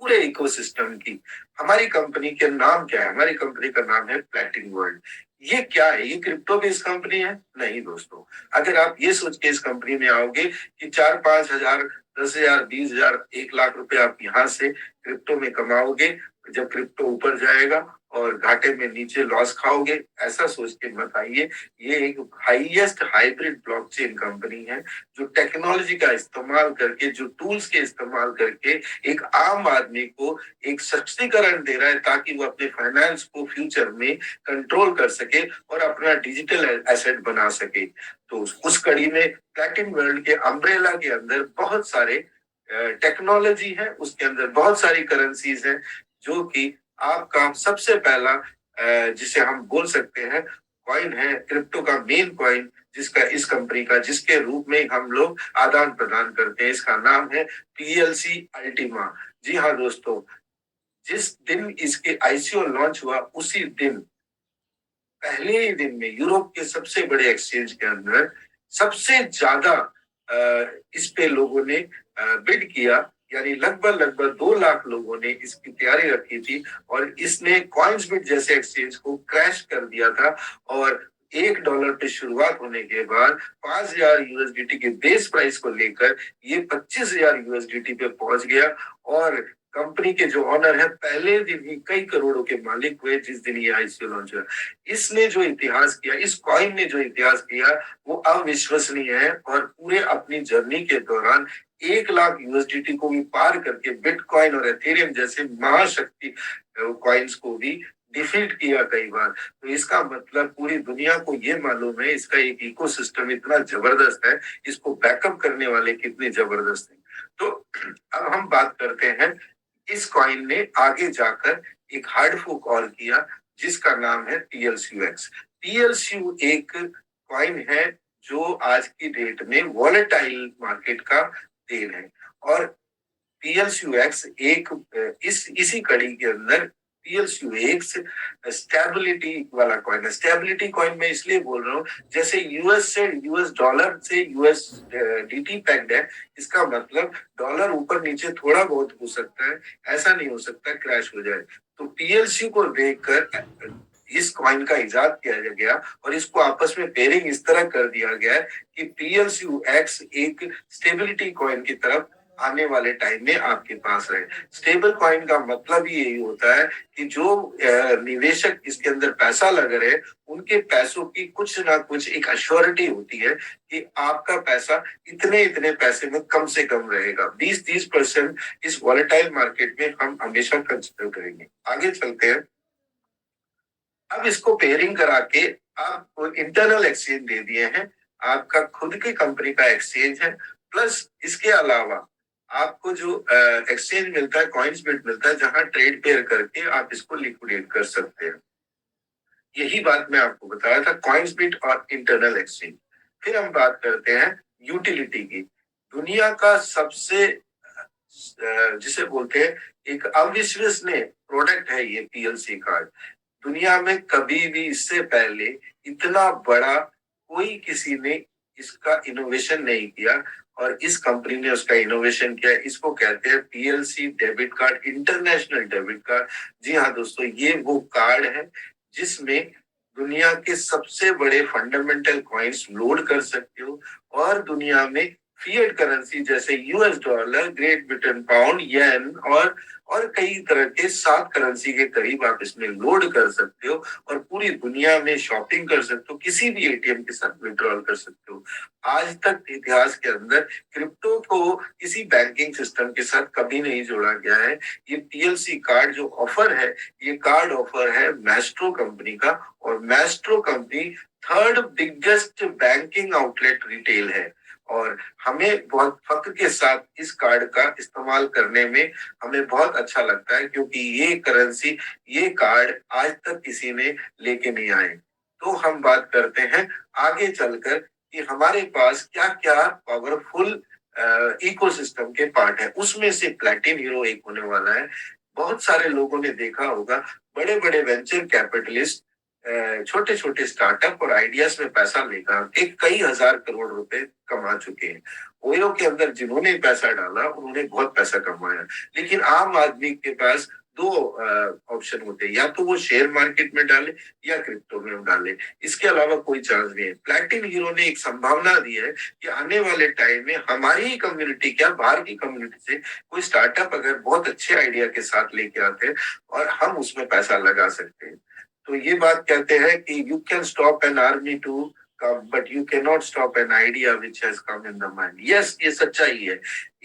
पूरे इकोसिस्टम की। हमारी कंपनी के नाम क्या है? हमारी कंपनी का नाम है प्लेटिन वर्ल्ड। ये क्या है? ये क्रिप्टो बेस्ड कंपनी है? नहीं दोस्तों। अगर आप ये सोच के इस कंपनी में आओगे कि 4-5 हजार, 10 हजार, 20 हजार, 1 लाख रुपए आप यहाँ से क्रिप्टो में कमाओगे, जब क्रिप्टो ऊपर जाएगा और घाटे में नीचे लॉस खाओगे, ऐसा सोच के मत आइए। ये एक हाईएस्ट हाइब्रिड ब्लॉकचेन कंपनी है, जो टेक्नोलॉजी का इस्तेमाल करके, जो टूल्स के इस्तेमाल करके एक आम आदमी को एक सशक्तिकरण दे रहा है, ताकि वो अपने फाइनेंस को फ्यूचर में कंट्रोल कर सके और अपना डिजिटल एसेट बना सके। तो उस कड़ी में प्लैटिन वर्ल्ड के अम्ब्रेला के अंदर बहुत सारे टेक्नोलॉजी है, उसके अंदर बहुत सारी करेंसीज हैं, जो कि आपका सबसे पहला जिसे हम बोल सकते हैं कॉइन है, क्रिप्टो का मेन कॉइन, जिसका इस कंपनी का, जिसके रूप में हम लोग आदान प्रदान करते हैं, इसका नाम है पीएलसी अल्टीमा। जी हाँ दोस्तों, जिस दिन इसके आईसीओ लॉन्च हुआ उसी दिन, पहले ही दिन में यूरोप के सबसे बड़े एक्सचेंज के अंदर सबसे ज्यादा इस पे लोगों ने बिड किया, यानी लगभग लगभग 2 लाख लोगों ने इसकी तैयारी रखी थी। और इसने कॉइन्स बिट जैसे एक्सचेंज को क्रैश कर दिया था। और $1 पे शुरुआत होने के बाद 5,000 यूएसडीटी के बेस प्राइस को लेकर ये 25,000 यूएसडीटी पे पहुंच गया। और कंपनी के जो ऑनर है, पहले दिन ही कई करोड़ों के मालिक हुए जिस दिन ये आईसीओ लॉन्च हुआ। इसने जो इतिहास किया, इस कॉइन ने जो इतिहास किया, वो अविश्वसनीय है। और पूरे अपनी जर्नी के दौरान 1 लाख यूएसडीटी को भी पार करके बिटकॉइन और एथेरियम जैसे महाशक्ति कॉइन्स को भी डिफीट किया कई बार। तो इसका मतलब पूरी दुनिया को ये मालूम है, इसका एक इकोसिस्टम इतना जबरदस्त है, इसको बैकअप करने वाले कितने जबरदस्त हैं। तो अब हम बात करते हैं, इस कॉइन ने आगे जाकर एक हार्ड फूक और किया, जिसका नाम है टीएलसीयूएक्स। टीएलसीयू एक कॉइन है जो आज की डेट में वॉलेटाइल मार्केट का देन है। और पीएलसीयूएक्स एक इसी कड़ी के अंदर PLCU एक स्टेबिलिटी वाला कॉइन है। स्टेबिलिटी कॉइन में इसलिए बोल रहा हूँ, जैसे यूएस डॉलर से USDT पैक्ड है, इसका मतलब डॉलर ऊपर नीचे थोड़ा बहुत हो सकता है, ऐसा नहीं हो सकता क्रैश हो जाए। तो PLCU को देखकर इस कॉइन का इजाद किया गया और इसको आपस में पेयरिंग इस तरह कर दिया गया है कि PLCU X एक स्टेबिलिटी कॉइन की तरफ आने वाले टाइम में आपके पास रहे। स्टेबल कॉइन का मतलब ही यही होता है कि जो निवेशक इसके अंदर पैसा लग रहे, उनके पैसों की कुछ ना कुछ एक अश्योरिटी होती है कि आपका पैसा इतने इतने पैसे में कम से कम रहेगा। 20-30% इस वॉलेटाइल मार्केट में हम हमेशा कंसिडर करेंगे। आगे चलते हैं। अब इसको पेयरिंग करा के आपको इंटरनल एक्सचेंज दे दिए हैं, आपका खुद की कंपनी का एक्सचेंज है, प्लस इसके अलावा आपको जो एक्सचेंज मिलता है, कॉइन्सबिट मिलता है, जहां ट्रेड पेयर करके आप इसको लिक्विडेट कर सकते हैं। यही बात मैं आपको बताया था, कॉइन्सबिट और इंटरनल एक्सचेंज। फिर हम बात करते हैं यूटिलिटी की। दुनिया का सबसे जिसे बोलते हैं एक अविश्वसनीय प्रोडक्ट है ये PLC कार्ड। दुनिया में कभी भी इससे पहले इतना बड़ा कोई किसी ने इसका इनोवेशन नहीं किया और इस कंपनी ने उसका इनोवेशन किया। इसको कहते हैं PLC debit card, international debit card. जी हाँ दोस्तों, ये वो कार्ड है जिसमें दुनिया के सबसे बड़े फंडामेंटल कॉइन्स लोड कर सकते हो और दुनिया में फिएट करेंसी जैसे US dollar, Great Britain pound, yen और कई तरह के 7 करेंसी के करीब आप इसमें लोड कर सकते हो और पूरी दुनिया में शॉपिंग कर सकते हो, किसी भी ATM के साथ विड्रॉल कर सकते हो। आज तक इतिहास के अंदर क्रिप्टो को किसी बैंकिंग सिस्टम के साथ कभी नहीं जोड़ा गया है। ये PLC कार्ड जो ऑफर है, ये कार्ड ऑफर है मैस्ट्रो कंपनी का, और Maestro company third biggest banking outlet retail है। और हमें बहुत फख्र के साथ इस कार्ड का इस्तेमाल करने में हमें बहुत अच्छा लगता है, क्योंकि ये करेंसी, ये कार्ड आज तक किसी ने लेके नहीं आए। तो हम बात करते हैं आगे चलकर कि हमारे पास क्या क्या पावरफुल इकोसिस्टम के पार्ट है। उसमें से प्लैटिन हीरो एक होने वाला है। बहुत सारे लोगों ने देखा होगा, बड़े बड़े वेंचर कैपिटलिस्ट छोटे छोटे स्टार्टअप और आइडियाज में पैसा लेकर एक कई हजार करोड़ रुपए कमा चुके हैं। ओयो के अंदर जिन्होंने पैसा डाला उन्होंने बहुत पैसा कमाया। लेकिन आम आदमी के पास दो ऑप्शन होते हैं, या तो वो शेयर मार्केट में डाले या क्रिप्टो में डाले, इसके अलावा कोई चांस नहीं है। प्लैटिन हीरो ने एक संभावना दी है कि आने वाले टाइम में हमारी ही कम्युनिटी, क्या बाहर की कम्युनिटी से कोई स्टार्टअप अगर बहुत अच्छे आइडिया के साथ लेके आते हैं और हम उसमें पैसा लगा सकते हैं। तो ये बात कहते हैं कि you can stop an army to come but you can not stop an idea which has come in the mind. Yes, ये सच्चाई है।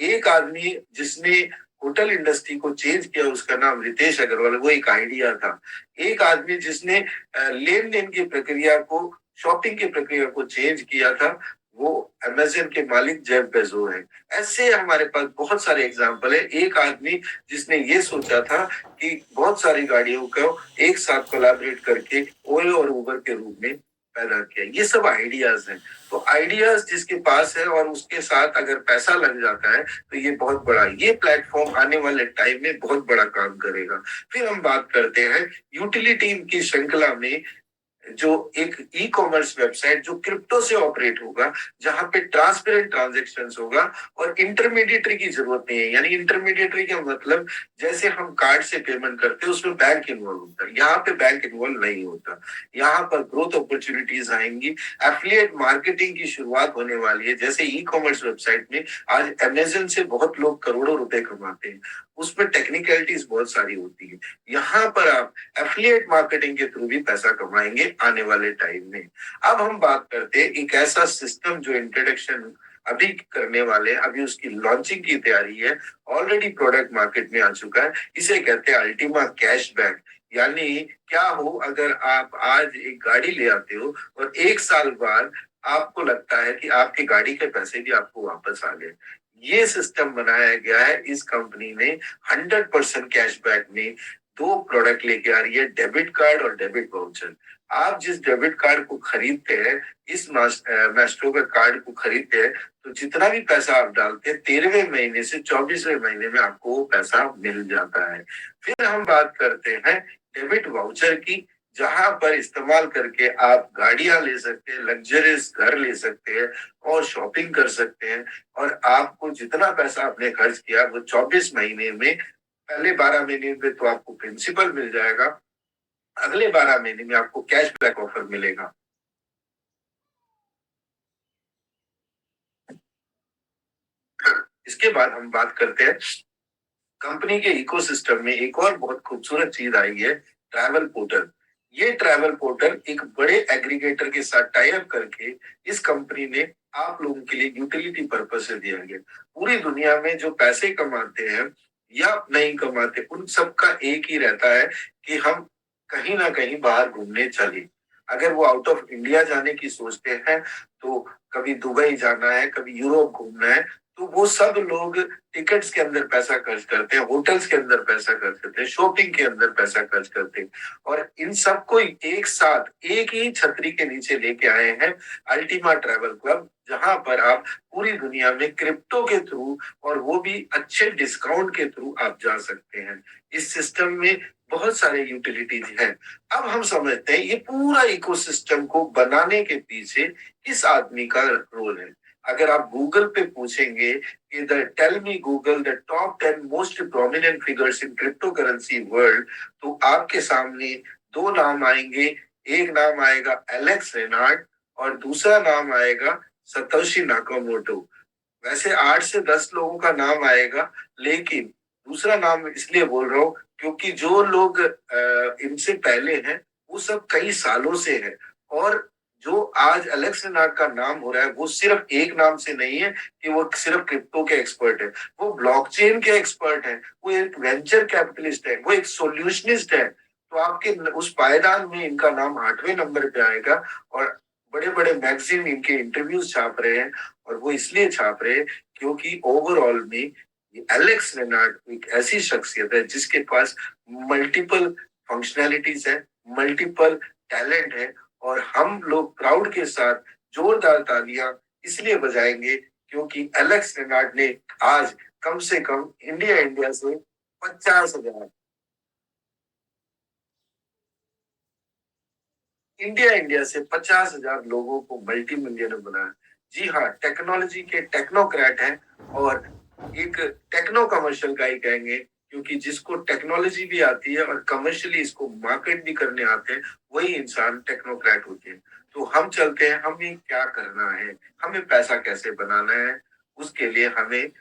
एक आदमी जिसने होटल इंडस्ट्री को चेंज किया, उसका नाम रितेश अग्रवाल, वो एक आइडिया था। एक आदमी जिसने लेन देन की प्रक्रिया को, शॉपिंग की प्रक्रिया को चेंज किया था, वो अमेज़न के मालिक जेफ बेजो है। ऐसे हमारे पास बहुत सारे एग्जाम्पल है। एक आदमी जिसने ये सोचा था कि बहुत सारी गाड़ियों को एक साथ कोलैबोरेट करके ओयो और उबर के रूप में पैदा किया। ये सब आइडियाज हैं। तो आइडियाज जिसके पास है और उसके साथ अगर पैसा लग जाता है तो ये बहुत बड़ा, ये प्लेटफॉर्म आने वाले टाइम में बहुत बड़ा काम करेगा। फिर हम बात करते हैं यूटिलिटी की श्रृंखला में जो एक ई कॉमर्स वेबसाइट जो क्रिप्टो से ऑपरेट होगा, जहां पे ट्रांसपेरेंट ट्रांजैक्शंस होगा और इंटरमीडिएटरी की जरूरत नहीं है। यानी इंटरमीडिएटरी का मतलब जैसे हम कार्ड से पेमेंट करते हैं उसमें बैंक इन्वॉल्व होता है, यहाँ पे बैंक इन्वॉल्व नहीं होता। यहाँ पर ग्रोथ अपॉर्चुनिटीज आएंगी, एफिलिएट मार्केटिंग की शुरुआत होने वाली है। जैसे ई कॉमर्स वेबसाइट में आज अमेज़न से बहुत लोग करोड़ों रुपए कमाते हैं, उसमें टेक्निकलिटीज बहुत सारी होती है। यहाँ पर आप एफिलिएट मार्केटिंग के थ्रू भी पैसा कमाएंगे आने वाले टाइम में। अब हम बात करते हैं एक ऐसा सिस्टम जो इंट्रोडक्शन अभी करने वाले, अभी उसकी लॉन्चिंग की तैयारी है, ऑलरेडी प्रोडक्ट मार्केट में आ चुका है। इसे कहते हैं अल्टीमा कैशबैक। यानी क्या हो, अगर आप आज एक गाड़ी ले आते हो और 1 साल बाद आपको लगता है कि आपकी गाड़ी के पैसे भी आपको वापस आ गए, ये सिस्टम बनाया गया है इस कंपनी ने। 100% कैशबैक में दो प्रोडक्ट लेके आ रही है, डेबिट कार्ड और डेबिट वाउचर। आप जिस डेबिट कार्ड को खरीदते हैं, इस मैस्ट्रो का कार्ड को खरीदते हैं, तो जितना भी पैसा आप डालते हैं 13वें महीने से 24वें महीने में आपको वो पैसा मिल जाता है। फिर हम बात करते हैं डेबिट वाउचर की, जहां पर इस्तेमाल करके आप गाड़ियां ले सकते हैं, लग्जरियस घर ले सकते हैं और शॉपिंग कर सकते हैं। और आपको जितना पैसा आपने खर्च किया वो 24 महीने में, पहले 12 महीने में तो आपको प्रिंसिपल मिल जाएगा, अगले 12 महीने में आपको कैशबैक ऑफर मिलेगा। इसके बाद हम बात करते हैं कंपनी के इकोसिस्टम में एक और बहुत खूबसूरत चीज आई है, ट्रैवल पोर्टल। ये ट्रैवल पोर्टल एक बड़े एग्रीगेटर के साथ टाई अप करके इस कंपनी ने आप लोगों के लिए यूटिलिटी पर्पज से दिया गया। पूरी दुनिया में जो पैसे कमाते हैं या नहीं कमाते, उन सबका एक ही रहता है कि हम कहीं ना कहीं बाहर घूमने चले। अगर वो आउट ऑफ इंडिया जाने की सोचते हैं, तो कभी दुबई जाना है, कभी यूरोप घूमना है, तो वो सब लोग टिकट्स के अंदर पैसा खर्च करते हैं, होटल्स के अंदर पैसा खर्च करते हैं, शॉपिंग के अंदर पैसा खर्च करते हैं। और इन सबको एक साथ एक ही छतरी के नीचे लेके आए हैं अल्टीमा ट्रैवल क्लब, जहां पर आप पूरी दुनिया में क्रिप्टो के थ्रू, और वो भी अच्छे डिस्काउंट के थ्रू आप जा सकते हैं। इस सिस्टम में बहुत सारे यूटिलिटीज हैं। अब हम समझते हैं ये पूरा इकोसिस्टम को बनाने के पीछे किस आदमी का रोल है। अगर आप गूगल पे पूछेंगे कि the tell me Google the top 10 most prominent figures in crypto currency world, तो आपके सामने दो नाम आएंगे। एक नाम आएगा एलेक्स रेनार्ड और दूसरा नाम आएगा सतोशी नाकामोटो। वैसे 8 से 10 लोगों का नाम आएगा, लेकिन दूसरा नाम इसलिए बोल रहा हूँ क्योंकि जो लोग इनसे पहले हैं वो सब कई सालों से है। और जो आज अलेक्स रेनार्ड का नाम हो रहा है वो सिर्फ एक नाम से नहीं है कि वो सिर्फ क्रिप्टो के एक्सपर्ट है, वो ब्लॉकचेन के एक्सपर्ट है, वो एक वेंचर कैपिटलिस्ट है, वो एक सोल्यूशनिस्ट है। तो आपके उस पायदान में इनका नाम 8वें नंबर पे आएगा। और बड़े बड़े मैगजीन इनके इंटरव्यूज छाप रहे हैं, और वो इसलिए छाप रहे हैं क्योंकि ओवरऑल में एलेक्स रेनार्ड एक ऐसी शख्सियत है जिसके पास मल्टीपल फंक्शनैलिटीज है, मल्टीपल टैलेंट है। और हम लोग प्राउड के साथ जोरदार तालियां इसलिए बजाएंगे क्योंकि एलेक्स रेनार्ड ने आज कम से कम इंडिया इंडिया से 50,000 इंडिया से 50,000 लोगों को मल्टी मिलियनर बनाया। जी हाँ, टेक्नोलॉजी के टेक्नोक्रेट हैं, और एक टेक्नो कमर्शियल का ही कहेंगे क्योंकि जिसको टेक्नोलॉजी भी आती है और कमर्शियली इसको मार्केट भी करने आते हैं, वही इंसान टेक्नोक्रेट होते हैं। तो हम चलते हैं, हमें क्या करना है, हमें पैसा कैसे बनाना है। उसके लिए हमें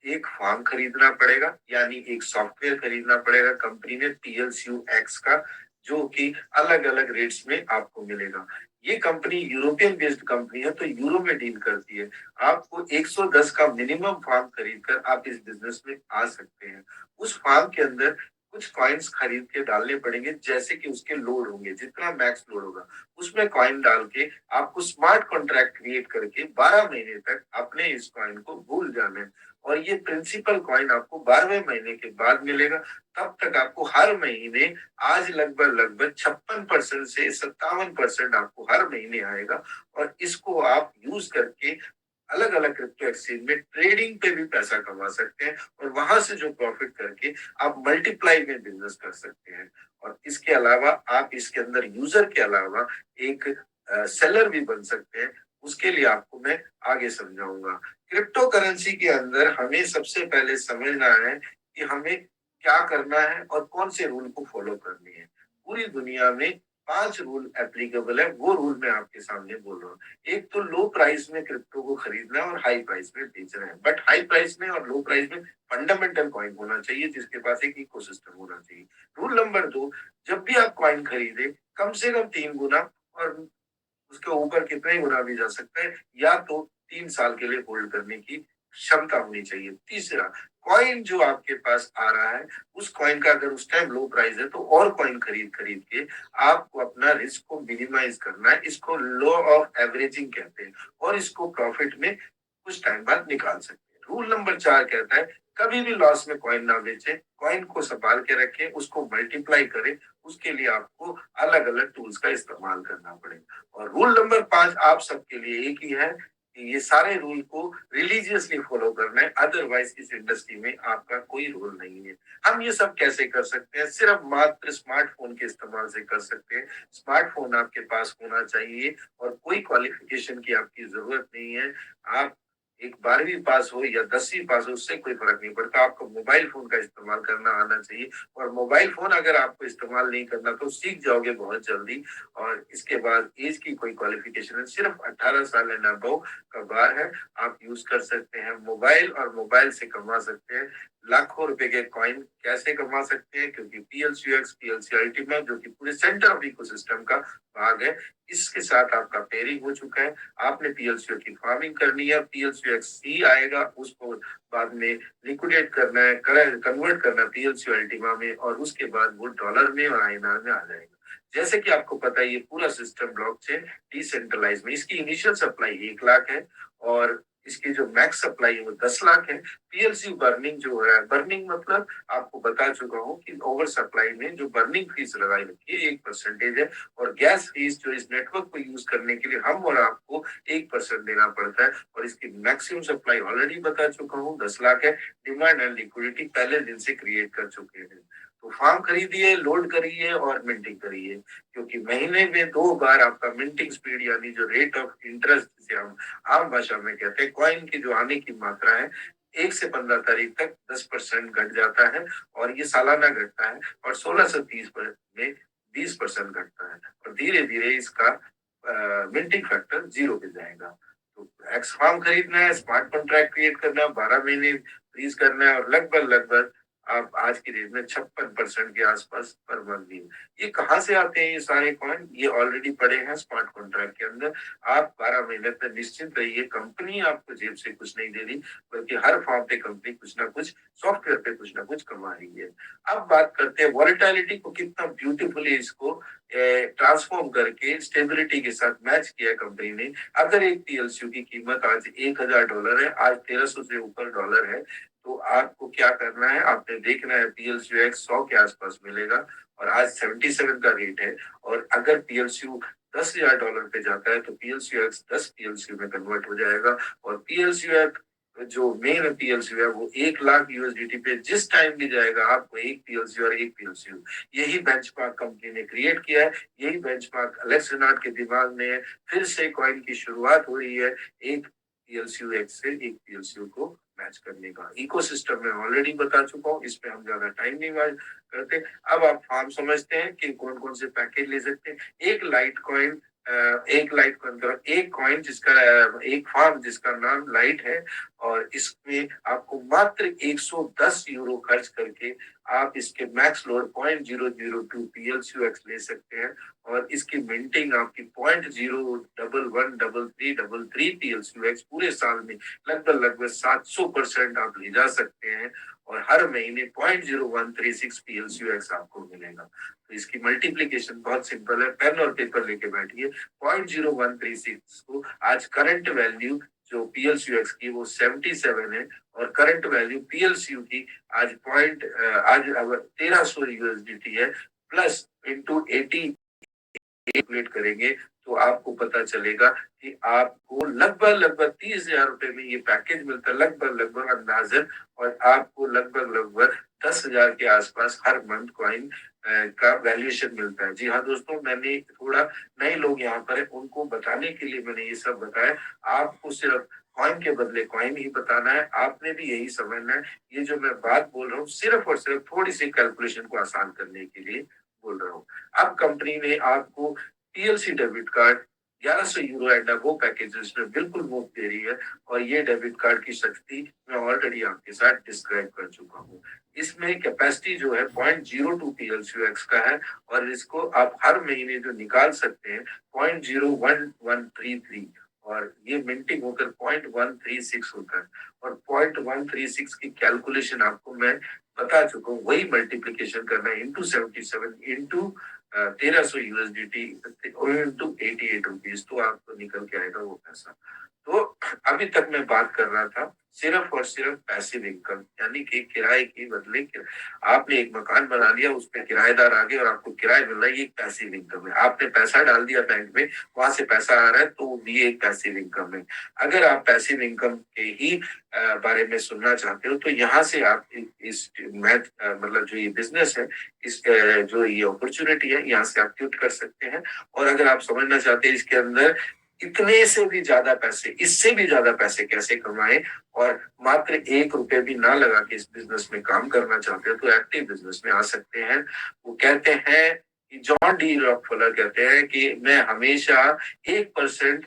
एक फॉर्म खरीदना पड़ेगा, यानी एक सॉफ्टवेयर खरीदना पड़ेगा कंपनी ने पीएलसीयू एक्स का, जो कि अलग अलग रेट्स में आपको मिलेगा। ये कंपनी यूरोपियन बेस्ड कंपनी है, तो यूरो में डील करती है। आपको 110 का मिनिमम फार्म खरीद कर आप इस बिजनेस में आ सकते हैं। उस फार्म के अंदर कुछ कॉइन्स खरीद के डालने पड़ेंगे, जैसे कि उसके लोड होंगे, जितना मैक्स लोड होगा उसमें कॉइन डाल के आपको स्मार्ट कॉन्ट्रैक्ट क्रिएट करके 12 महीने तक अपने इस कॉइन को भूल जाना है। और ये प्रिंसिपल कॉइन आपको 12वें महीने के बाद मिलेगा। तब तक आपको हर महीने, आज लगभग लगभग 56% से 57% आपको हर महीने आएगा। और इसको आप यूज करके अलग अलग क्रिप्टो एक्सचेंज में ट्रेडिंग पे भी पैसा कमा सकते हैं, और वहां से जो प्रॉफिट करके आप मल्टीप्लाई में बिजनेस कर सकते हैं। और इसके अलावा आप इसके अंदर यूजर के अलावा एक सेलर भी बन सकते हैं। उसके लिए आपको मैं आगे समझाऊंगा। क्रिप्टो करेंसी के अंदर हमें सबसे पहले समझना है कि हमें क्या करना है और कौन से रूल को फॉलो करनी है। पूरी दुनिया में 5 रूल एप्लीकेबल है, वो रूल मैं आपके सामने बोल रहा हूँ। एक तो लो प्राइस में क्रिप्टो को खरीदना है और हाई प्राइस में बेचना है, बट हाई प्राइस में और लो प्राइस में फंडामेंटल कॉइन होना चाहिए जिसके पास एक इकोसिस्टम होना चाहिए। रूल नंबर 2, जब भी आप कॉइन खरीदे कम से कम 3 गुना, और उसके ऊपर कितने गुना भी जा सकता है, या तो 3 साल के लिए होल्ड करने की क्षमता होनी चाहिए। तीसरा, कॉइन जो आपके पास आ रहा है उस कॉइन का अगर उस टाइम लो प्राइस है तो और कॉइन खरीद खरीद के आपको अपना रिस्क को मिनिमाइज करना है। इसको लॉ ऑफ एवरेजिंग कहते हैं, और इसको प्रॉफिट में कुछ टाइम बाद निकाल सकते हैं। रूल नंबर 4 कहता है कभी भी लॉस में कॉइन ना बेचे, कॉइन को संभाल के रखें, उसको मल्टीप्लाई करें, उसके लिए आपको अलग अलग टूल्स का इस्तेमाल करना पड़ेगा। और रूल नंबर 5 आप सबके लिए एक ही है कि ये सारे रूल को रिलीजियसली फॉलो करना है, अदरवाइज इस इंडस्ट्री में आपका कोई रोल नहीं है। हम ये सब कैसे कर सकते हैं? सिर्फ मात्र स्मार्टफोन के इस्तेमाल से कर सकते हैं। स्मार्टफोन आपके पास होना चाहिए और कोई क्वालिफिकेशन की आपकी जरूरत नहीं है। आप एक 12वीं पास हो या 10वीं पास हो, उससे कोई फर्क नहीं पड़ता। आपको मोबाइल फोन का इस्तेमाल करना आना चाहिए। और मोबाइल फोन अगर आपको इस्तेमाल नहीं करना तो सीख जाओगे बहुत जल्दी। और इसके बाद एज की कोई क्वालिफिकेशन है, सिर्फ 18 साल एंड अबव का बार है, आप यूज कर सकते हैं मोबाइल। और मोबाइल से कमा सकते हैं लाखों रुपए के कॉइन। कैसे कमा सकते हैं? क्योंकि पीएलसीयूएक्स, पीएलसी अल्टीमा जो कि पूरे सेंटर ऑफ इकोसिस्टम का भाग है, इसके साथ आपका पेयरिंग हो चुका है। आपने पीएलसीओ की फार्मिंग करनी है, पीएलसीओएक्स ही आएगा, उसको बाद में लिक्विडेट करना है, कन्वर्ट करना है पीएलसीओ अल्टीमा में, और उसके बाद वो डॉलर में और आईएनआर में आ जाएगा। जैसे कि आपको पता है ये पूरा सिस्टम ब्लॉकचेन डिसेंट्रलाइज में, इसकी इनिशियल सप्लाई 1 लाख है और इसकी जो मैक्स सप्लाई है वो 10 लाख है। पीएलसी बर्निंग जो है, बर्निंग मतलब आपको बता चुका हूँ कि ओवर सप्लाई में जो बर्निंग फीस लगाई रखी है 1% है। और गैस फीस जो इस नेटवर्क को यूज करने के लिए हम और आपको 1% देना पड़ता है। और इसकी मैक्सिमम सप्लाई ऑलरेडी बता चुका हूँ 10 लाख है। डिमांड एंड लिक्विडिटी पहले दिन से क्रिएट कर चुके हैं। तो फार्म खरीदिए, लोड करिए और मिंटिंग करिए, क्योंकि महीने में 2 बार आपका मिंटिंग स्पीड यानी जो रेट ऑफ इंटरेस्ट जिसे हम आम भाषा में कहते हैं, कॉइन की जो आने की मात्रा है 1 से 15 तारीख तक 10% घट जाता है। और ये सालाना घटता है। और 16 से 30 में 20% घटता है। और धीरे धीरे इसका मिंटिंग फैक्टर 0 पे जाएगा। तो एक्स फार्म खरीदना है, स्मार्ट कॉन्ट्रैक्ट क्रिएट करना है, 12 महीने फ्रीज करना है, और लगभग लगभग आप आज की डेट में 56% के आसपास पर मंथ भी। ये कहाँ से आते हैं ये सारे कॉइन? ये ऑलरेडी पड़े हैं स्मार्ट कॉन्ट्रैक्ट के अंदर। आप 12 महीने तक निश्चिंत रहिए, कंपनी आपको जेब से कुछ नहीं दे रही, बल्कि हर फॉर्म पे कंपनी कुछ ना कुछ सॉफ्टवेयर पे कुछ ना कुछ कमा रही है। अब बात करते हैं वॉलेटिलिटी को, कितना ब्यूटीफुली इसको ट्रांसफॉर्म करके स्टेबिलिटी के साथ मैच किया कंपनी ने। अगर एक पीएलसीयू की कीमत आज $1,000 है, आज 1300 से ऊपर डॉलर है, तो आपको क्या करना है? आपने देखना है पीएलसीयू एक्स 100 के आसपास मिलेगा और आज 77 का रेट है। और अगर पीएलसीयू $10,000 पे जाता है तो पीएलसीयू एक्स 10 पीएलसीयू में कन्वर्ट हो जाएगा। और पीएलसीयू एक्स जो मेन पीएलसीयू है वो 1 लाख यूएसडीटी पे जिस टाइम भी जाएगा, आपको एक पीएलसीयू और एक पीएलसीयू, यही बेंचमार्क कंपनी ने क्रिएट किया है। यही बेंचमार्क अलेक्स रेनार्ड के दिमाग में है। फिर से कॉइन की शुरुआत हो रही है, एक पीएलसीयू एक्स से एक पीएलसीयू को मैच करने का। इकोसिस्टम में ऑलरेडी बता चुका हूँ, इस पे हम ज्यादा टाइम नहीं करते। अब आप फार्म समझते हैं कि कौन कौन से पैकेज ले सकते हैं। एक लाइट कॉइन, एक लाइट कॉइन का एक कॉइन जिसका एक फार्म जिसका नाम लाइट है, और इसमें आपको मात्र 110 यूरो खर्च करके आप इसके मैक्स लोड 0.002 पीएलसीयूएक्स ले सकते हैं। और इसकी मिंटिंग आपकी 0.0113333 पीएलसीयूएक्स पूरे साल में लगभग लगभग 700% आप ले जा सकते हैं। और हर महीने 0.0136 पीएलसीयूएक्स आपको मिलेगा। तो इसकी मल्टीप्लीकेशन बहुत सिंपल है, पेन और पेपर लेके बैठिए। 0.0136 को आज करंट वैल्यू जो पीएलसीयूएक्स की वो 77 है, और करंट वैल्यू पीएलसीयू की आज आज अगर 1300 यूएसडीटी है, प्लस इंटू 80 कैलकुलेट करेंगे तो आपको पता चलेगा कि आपको लगभग लगभग 30,000 रुपए में ये पैकेज मिलता है, लगभग लगभग अंदाजन। और आपको लगभग लगभग 10,000 के आसपास हर मंथ कॉइन का वैल्यूएशन मिलता है। जी हाँ दोस्तों, मैंने थोड़ा नए लोग यहाँ पर है उनको बताने के लिए मैंने ये सब बताया। आपको सिर्फ कॉइन के बदले कॉइन ही बताना है, आपने भी यही समझना है। ये जो मैं बात बोल रहा हूँ सिर्फ और सिर्फ थोड़ी सी कैलकुलेशन को आसान करने के लिए बोल रहा हूँ। अब कंपनी ने आपको PLC debit card 1100 euro and वो पैकेजेस में बिल्कुल मुफ्त दे रही है। और ये डेबिट कार्ड की शक्ति मैं ऑलरेडी आपके साथ डिस्क्राइब कर चुका हूँ। इसमें कैपेसिटी जो है 0.02 पीएलसीयूएक्स का है, और इसको आप हर महीने जो निकाल सकते हैं 0.01133, और ये मिंटिंग होकर 0.136 होता है। और 0.136 की कैलकुलेशन आपको मैं बता चुका हूँ, वही मल्टीप्लीकेशन करना है into 77 into 1300 USDT into 88 rupees, तो आपको निकल के आएगा वो पैसा। तो अभी तक मैं बात कर रहा था सिर्फ और सिर्फ पैसिव इनकम, यानी कि किराए की बदले आपने एक मकान बना लिया, उस पे किराएदार आ गए और आपको किराया मिल रहा है, ये एक पैसिव इनकम है। आपने पैसा डाल दिया बैंक में, वहां से पैसा आ रहा है, तो भी एक पैसिव इनकम है। अगर आप पैसिव इनकम के ही बारे में सुनना चाहते हो, तो यहाँ से आप इस मैथ मतलब जो ये बिजनेस है, इस जो ये अपॉर्चुनिटी है, यहाँ से आप क्यूट कर सकते हैं। और अगर आप समझना चाहते हैं इसके अंदर इतने से भी ज्यादा पैसे, इससे भी ज्यादा पैसे कैसे कमाएं, और मात्र 1 रुपए भी ना लगा के इस बिजनेस में काम करना चाहते हो, तो एक्टिव बिजनेस में आ सकते हैं। वो कहते हैं कि जॉन डी रॉकफेलर कहते हैं कि मैं हमेशा 1%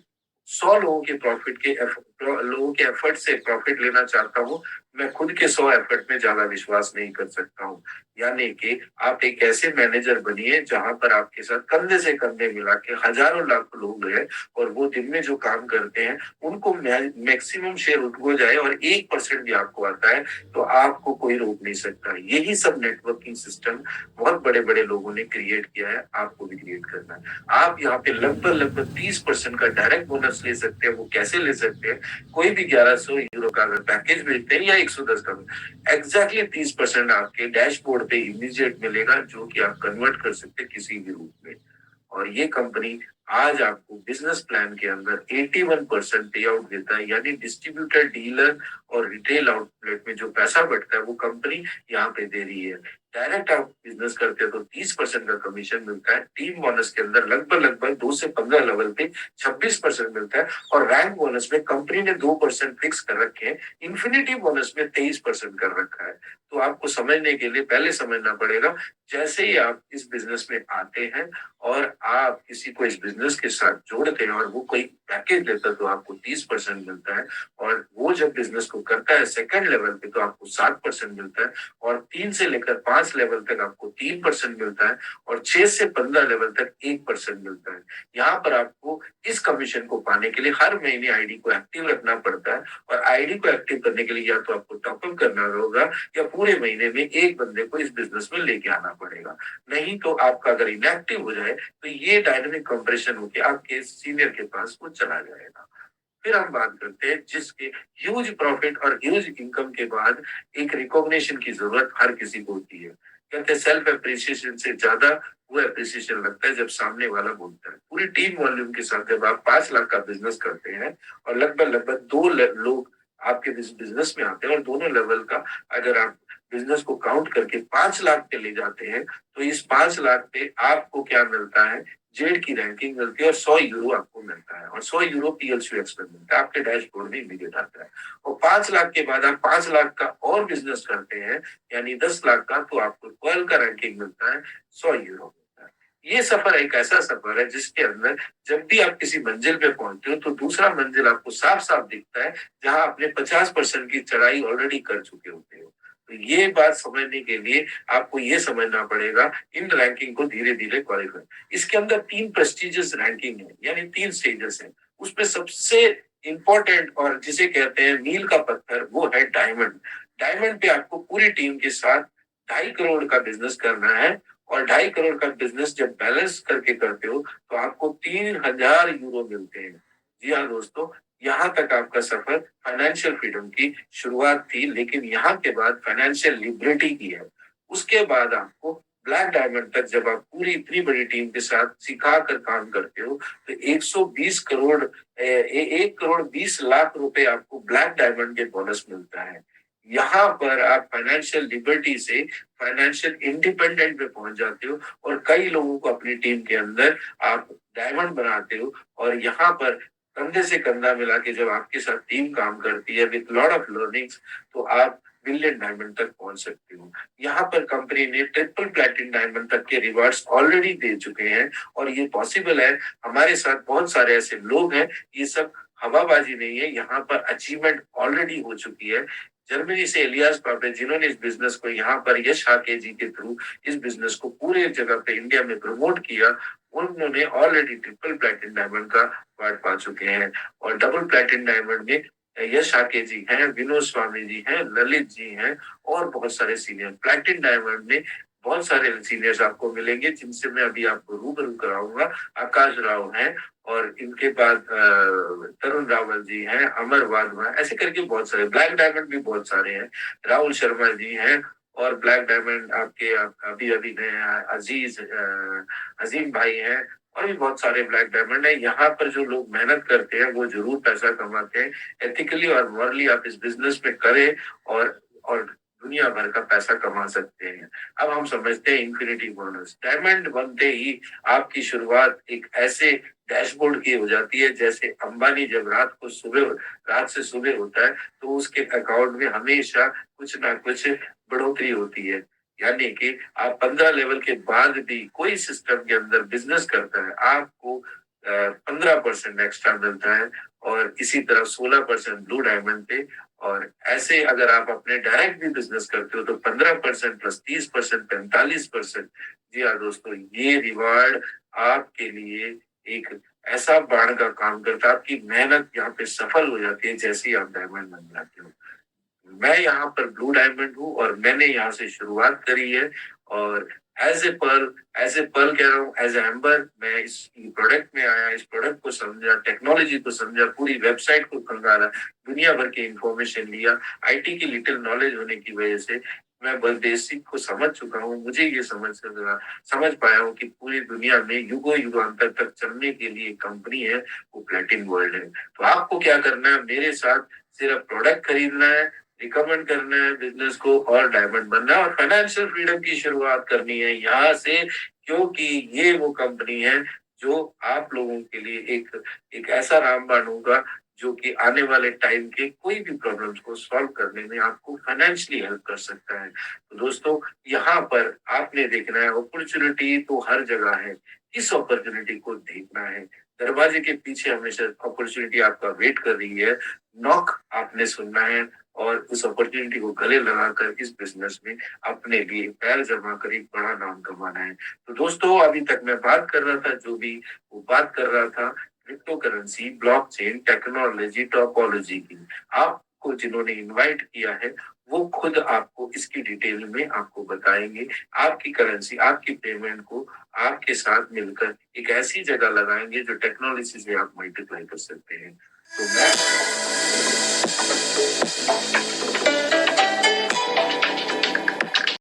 100 लोगों के प्रॉफिट के लोगों के एफर्ट से प्रॉफिट लेना चाहता हूँ। मैं खुद के 100 एफर्ट में ज्यादा विश्वास नहीं कर सकता हूँ। यानी कि आप एक ऐसे मैनेजर बनिए जहां पर आपके साथ कंधे से कंधे मिला के हजारों लाख लोग हैं, और वो दिन में जो काम करते हैं उनको मैक्सिमम शेयर उनको जाए, और 1% भी आपको आता है तो आपको कोई रोक नहीं सकता। यही सब नेटवर्किंग सिस्टम बहुत बड़े बड़े लोगों ने क्रिएट किया है, आपको भी क्रिएट करना है। आप यहाँ पे लगभग लगभग 30% का डायरेक्ट बोनस ले सकते हैं। वो कैसे ले सकते हैं? कोई भी 1100 यूरो का अगर पैकेज भेजते हैं या 110 का, एग्जैक्टली 30% आपके डैशबोर्ड पे इमीडिएट मिलेगा, जो कि आप कन्वर्ट कर सकते हैं किसी भी रूप में। और ये कंपनी आज आपको बिजनेस प्लान के अंदर 81% पे आउट देता है, यानी डिस्ट्रीब्यूटर, डीलर और रिटेल आउटलेट में जो पैसा बढ़ता है वो कंपनी यहाँ पे दे रही है। डायरेक्ट आप बिजनेस करते हो तो 30% का कमीशन मिलता है। टीम बोनस के अंदर लगभग लगभग 2 से 15 लेवल पे 26% मिलता है, और रैंक बोनस में कंपनी ने 2% फिक्स कर रखे हैं। इन्फिनिटी बोनस में 23% कर रखा है। तो आपको समझने के लिए पहले समझना पड़ेगा, जैसे ही आप इस बिजनेस में आते हैं और आप किसी को इस बिजनेस के साथ जोड़ते हैं और वो कोई पैकेज देता है तो आपको 30% मिलता है, और वो जब बिजनेस को करता है सेकंड लेवल पे तो आपको 7% मिलता है, और 3 से लेकर 5 लेवल तक आपको 3% मिलता है, और 6 से 15 लेवल तक 1% मिलता है। यहाँ पर आपको इस कमीशन को पाने के लिए हर महीने आईडी को एक्टिव रखना पड़ता है, और आईडी को एक्टिव करने के लिए या तो आपको टॉपअप करना होगा, या पूरे महीने में एक बंदे को इस बिजनेस में लेके आना पड़ेगा। नहीं तो आपका अगर इनएक्टिव हो जाए तो ये डायनामिक कंप्रेशन होकर आपके सीनियर के पास वो चला जाएगा। फिर हम बात करते हैं जिसके ह्यूज प्रॉफिट और ह्यूज इनकम के बाद एक रिकॉग्निशन की जरूरत हर किसी को होती है। कहते हैं सेल्फ एप्रिसिएशन से ज्यादा वो एप्रिसिएशन लगता है जब सामने वाला बोलता है। पूरी टीम वॉल्यूम के साथ जब आप 5 लाख का बिजनेस करते हैं और लगभग लगभग लोग आपके बिजनेस में आते हैं, और दोनों लेवल का अगर आप बिजनेस को काउंट करके 5 लाख पे ले जाते हैं, तो इस 5 लाख पे आपको क्या मिलता है? जेड की रैंकिंग मिलती है, और 100 यूरो आपको मिलता है, और 100 यूरो पीएलसीएक्स में मिलता है, आपके डैशबोर्ड में इमीडिएट आता है। और 5 लाख के बाद आप 5 लाख का और बिजनेस करते हैं, यानी 10 लाख का, तो आपको 12 का रैंकिंग मिलता है, 100 यूरो मिलता है। ये सफर एक ऐसा सफर है जिसके अंदर जब भी आप किसी मंजिल पे पहुंचते हो तो दूसरा मंजिल आपको साफ साफ दिखता है, जहां आपने 50% की चढ़ाई ऑलरेडी कर चुके होते हो। तो ये बात समझने के लिए आपको ये समझना पड़ेगा इन रैंकिंग को धीरे धीरे क्वालिफाई। इसके अंदर 3 प्रेस्टिजियस रैंकिंग है, यानी 3 स्टेजेस है। उसमें सबसे इंपॉर्टेंट और जिसे कहते हैं मील का पत्थर, वो है डायमंड। डायमंड पे आपको पूरी टीम के साथ 2.5 करोड़ का बिजनेस करना है, और 2.5 करोड़ का बिजनेस जब बैलेंस करके करते हो तो आपको 3,000 यूरो मिलते हैं। जी हाँ दोस्तों, यहाँ तक आपका सफर फाइनेंशियल फ्रीडम की शुरुआत थी, लेकिन यहाँ के बाद फाइनेंशियल लिबर्टी की है। उसके बाद आपको ब्लैक डायमंड तक जब आप पूरी इतनी बड़ी टीम के साथ सिखा कर काम करते हो, तो 120 करोड़ 1 करोड़ 20 लाख रुपए आपको ब्लैक डायमंड के बोनस मिलता है। यहाँ पर आप फाइनेंशियल लिबर्टी से फाइनेंशियल इंडिपेंडेंट पे पहुंच जाते हो, और कई लोगों को अपनी टीम के अंदर आप डायमंड बनाते हो, और यहाँ पर कंधे से कंधा मिला के जब आपके साथ टीम काम करती है विद लॉट ऑफ लर्निंग्स, तो आप बिलियन डायमंड तक पहुंच सकते हो। यहाँ पर कंपनी ने ट्रिपल प्लेटिनम डायमंड तक के रिवार्ड्स ऑलरेडी दे चुके हैं, और ये पॉसिबल है। हमारे साथ बहुत सारे ऐसे लोग हैं, ये सब हवाबाजी नहीं है, यहाँ पर अचीवमेंट ऑलरेडी हो चुकी है। जर्मनी से इलियास पापे, जिन्होंने इस बिजनेस को यहाँ पर यश हाके जी के थ्रू इस बिजनेस को पूरे जगह पे इंडिया में प्रमोट किया, उन्होंने ऑलरेडी ट्रिपल प्लेटिनम डायमंड का अवार्ड पा चुके हैं। और डबल प्लेटिनम डायमंड में यश हाके जी हैं, विनोद स्वामी जी हैं, ललित जी हैं, और बहुत सारे सीनियर। प्लेटिनम डायमंड में बहुत सारे सीनियर्स आपको मिलेंगे जिनसे मैं अभी आपको रूबरू कराऊंगा। आकाश राव हैं और इनके बाद तरुण रावल जी हैं, अमर वाधवा, ऐसे करके बहुत सारे ब्लैक डायमंड भी बहुत सारे हैं। राहुल शर्मा जी हैं और ब्लैक डायमंड आपके अभी अभी नए अजीज अजीम भाई हैं और भी बहुत सारे ब्लैक डायमंड है। यहाँ पर जो लोग मेहनत करते हैं वो जरूर पैसा कमाते हैं। एथिकली और मॉरली आप इस बिजनेस में करें और दुनिया भर का पैसा कमा सकते हैं। अब हम समझते हैं इन्फिनिटी बोनस। डायमंड बनते ही आपकी शुरुआत एक ऐसे डैशबोर्ड की हो जाती है जैसे अंबानी जब रात से सुबह होता है तो उसके अकाउंट में हमेशा कुछ ना कुछ बढ़ोतरी होती है। यानी कि आप 15 लेवल के बाद भी कोई सिस्टम के अंदर बिजनेस करता है आपको 15% एक्स्ट्रा मिलता है और इसी तरह 16% ब्लू डायमंड पे। और ऐसे अगर आप अपने डायरेक्ट भी बिजनेस करते हो तो 15% प्लस 30%, 45%। जी हाँ दोस्तों, ये रिवार्ड आपके लिए एक ऐसा बाण का काम करता है। आपकी मेहनत यहाँ पे सफल हो जाती है जैसे ही आप डायमंड बन जाते हो। मैं यहाँ पर ब्लू डायमंड हूँ और मैंने यहाँ से शुरुआत करी है। और एज ए पर्ल कह रहा हूँ, एज एम्बर मैं इस प्रोडक्ट में आया, इस प्रोडक्ट को समझा, टेक्नोलॉजी को समझा, पूरी वेबसाइट को खंगाला, दुनिया भर की इंफॉर्मेशन लिया। आईटी की लिटिल नॉलेज होने की वजह से मैं बस बेसिक को समझ चुका हूँ। मुझे ये समझ पाया हूँ कि पूरी दुनिया में युगों युगांतर तक चलने के लिए कंपनी है वो प्लेटिन वर्ल्ड है। तो आपको क्या करना है, मेरे साथ सिर्फ प्रोडक्ट खरीदना है, रिकमेंड करना है बिजनेस को और डायमंड बनना है और फाइनेंशियल फ्रीडम की शुरुआत करनी है यहाँ से। क्योंकि ये वो कंपनी है जो आप लोगों के लिए एक ऐसा रामबाण होगा जो कि आने वाले टाइम के कोई भी प्रॉब्लम्स को सॉल्व करने में आपको फाइनेंशियली हेल्प कर सकता है। तो दोस्तों, यहाँ पर आपने देखना है अपॉर्चुनिटी तो हर जगह है, इस अपॉर्चुनिटी को देखना है। दरवाजे के पीछे हमेशा अपॉर्चुनिटी आपका वेट कर रही है। नॉक आपने सुनना है और उस अपॉर्चुनिटी को गले लगाकर इस बिजनेस में अपने लिए पैर जमा कर एक बड़ा नाम कमाना है। तो दोस्तों, अभी तक मैं बात कर रहा था जो भी वो बात कर रहा था crypto currency, blockchain technology, topology की। आपको जिन्होंने इनवाइट किया है वो खुद आपको इसकी डिटेल में आपको बताएंगे। आपकी करेंसी, आपकी पेमेंट को आपके साथ मिलकर एक ऐसी जगह लगाएंगे जो टेक्नोलॉजी से आप मल्टीप्लाई कर सकते हैं। तो मैं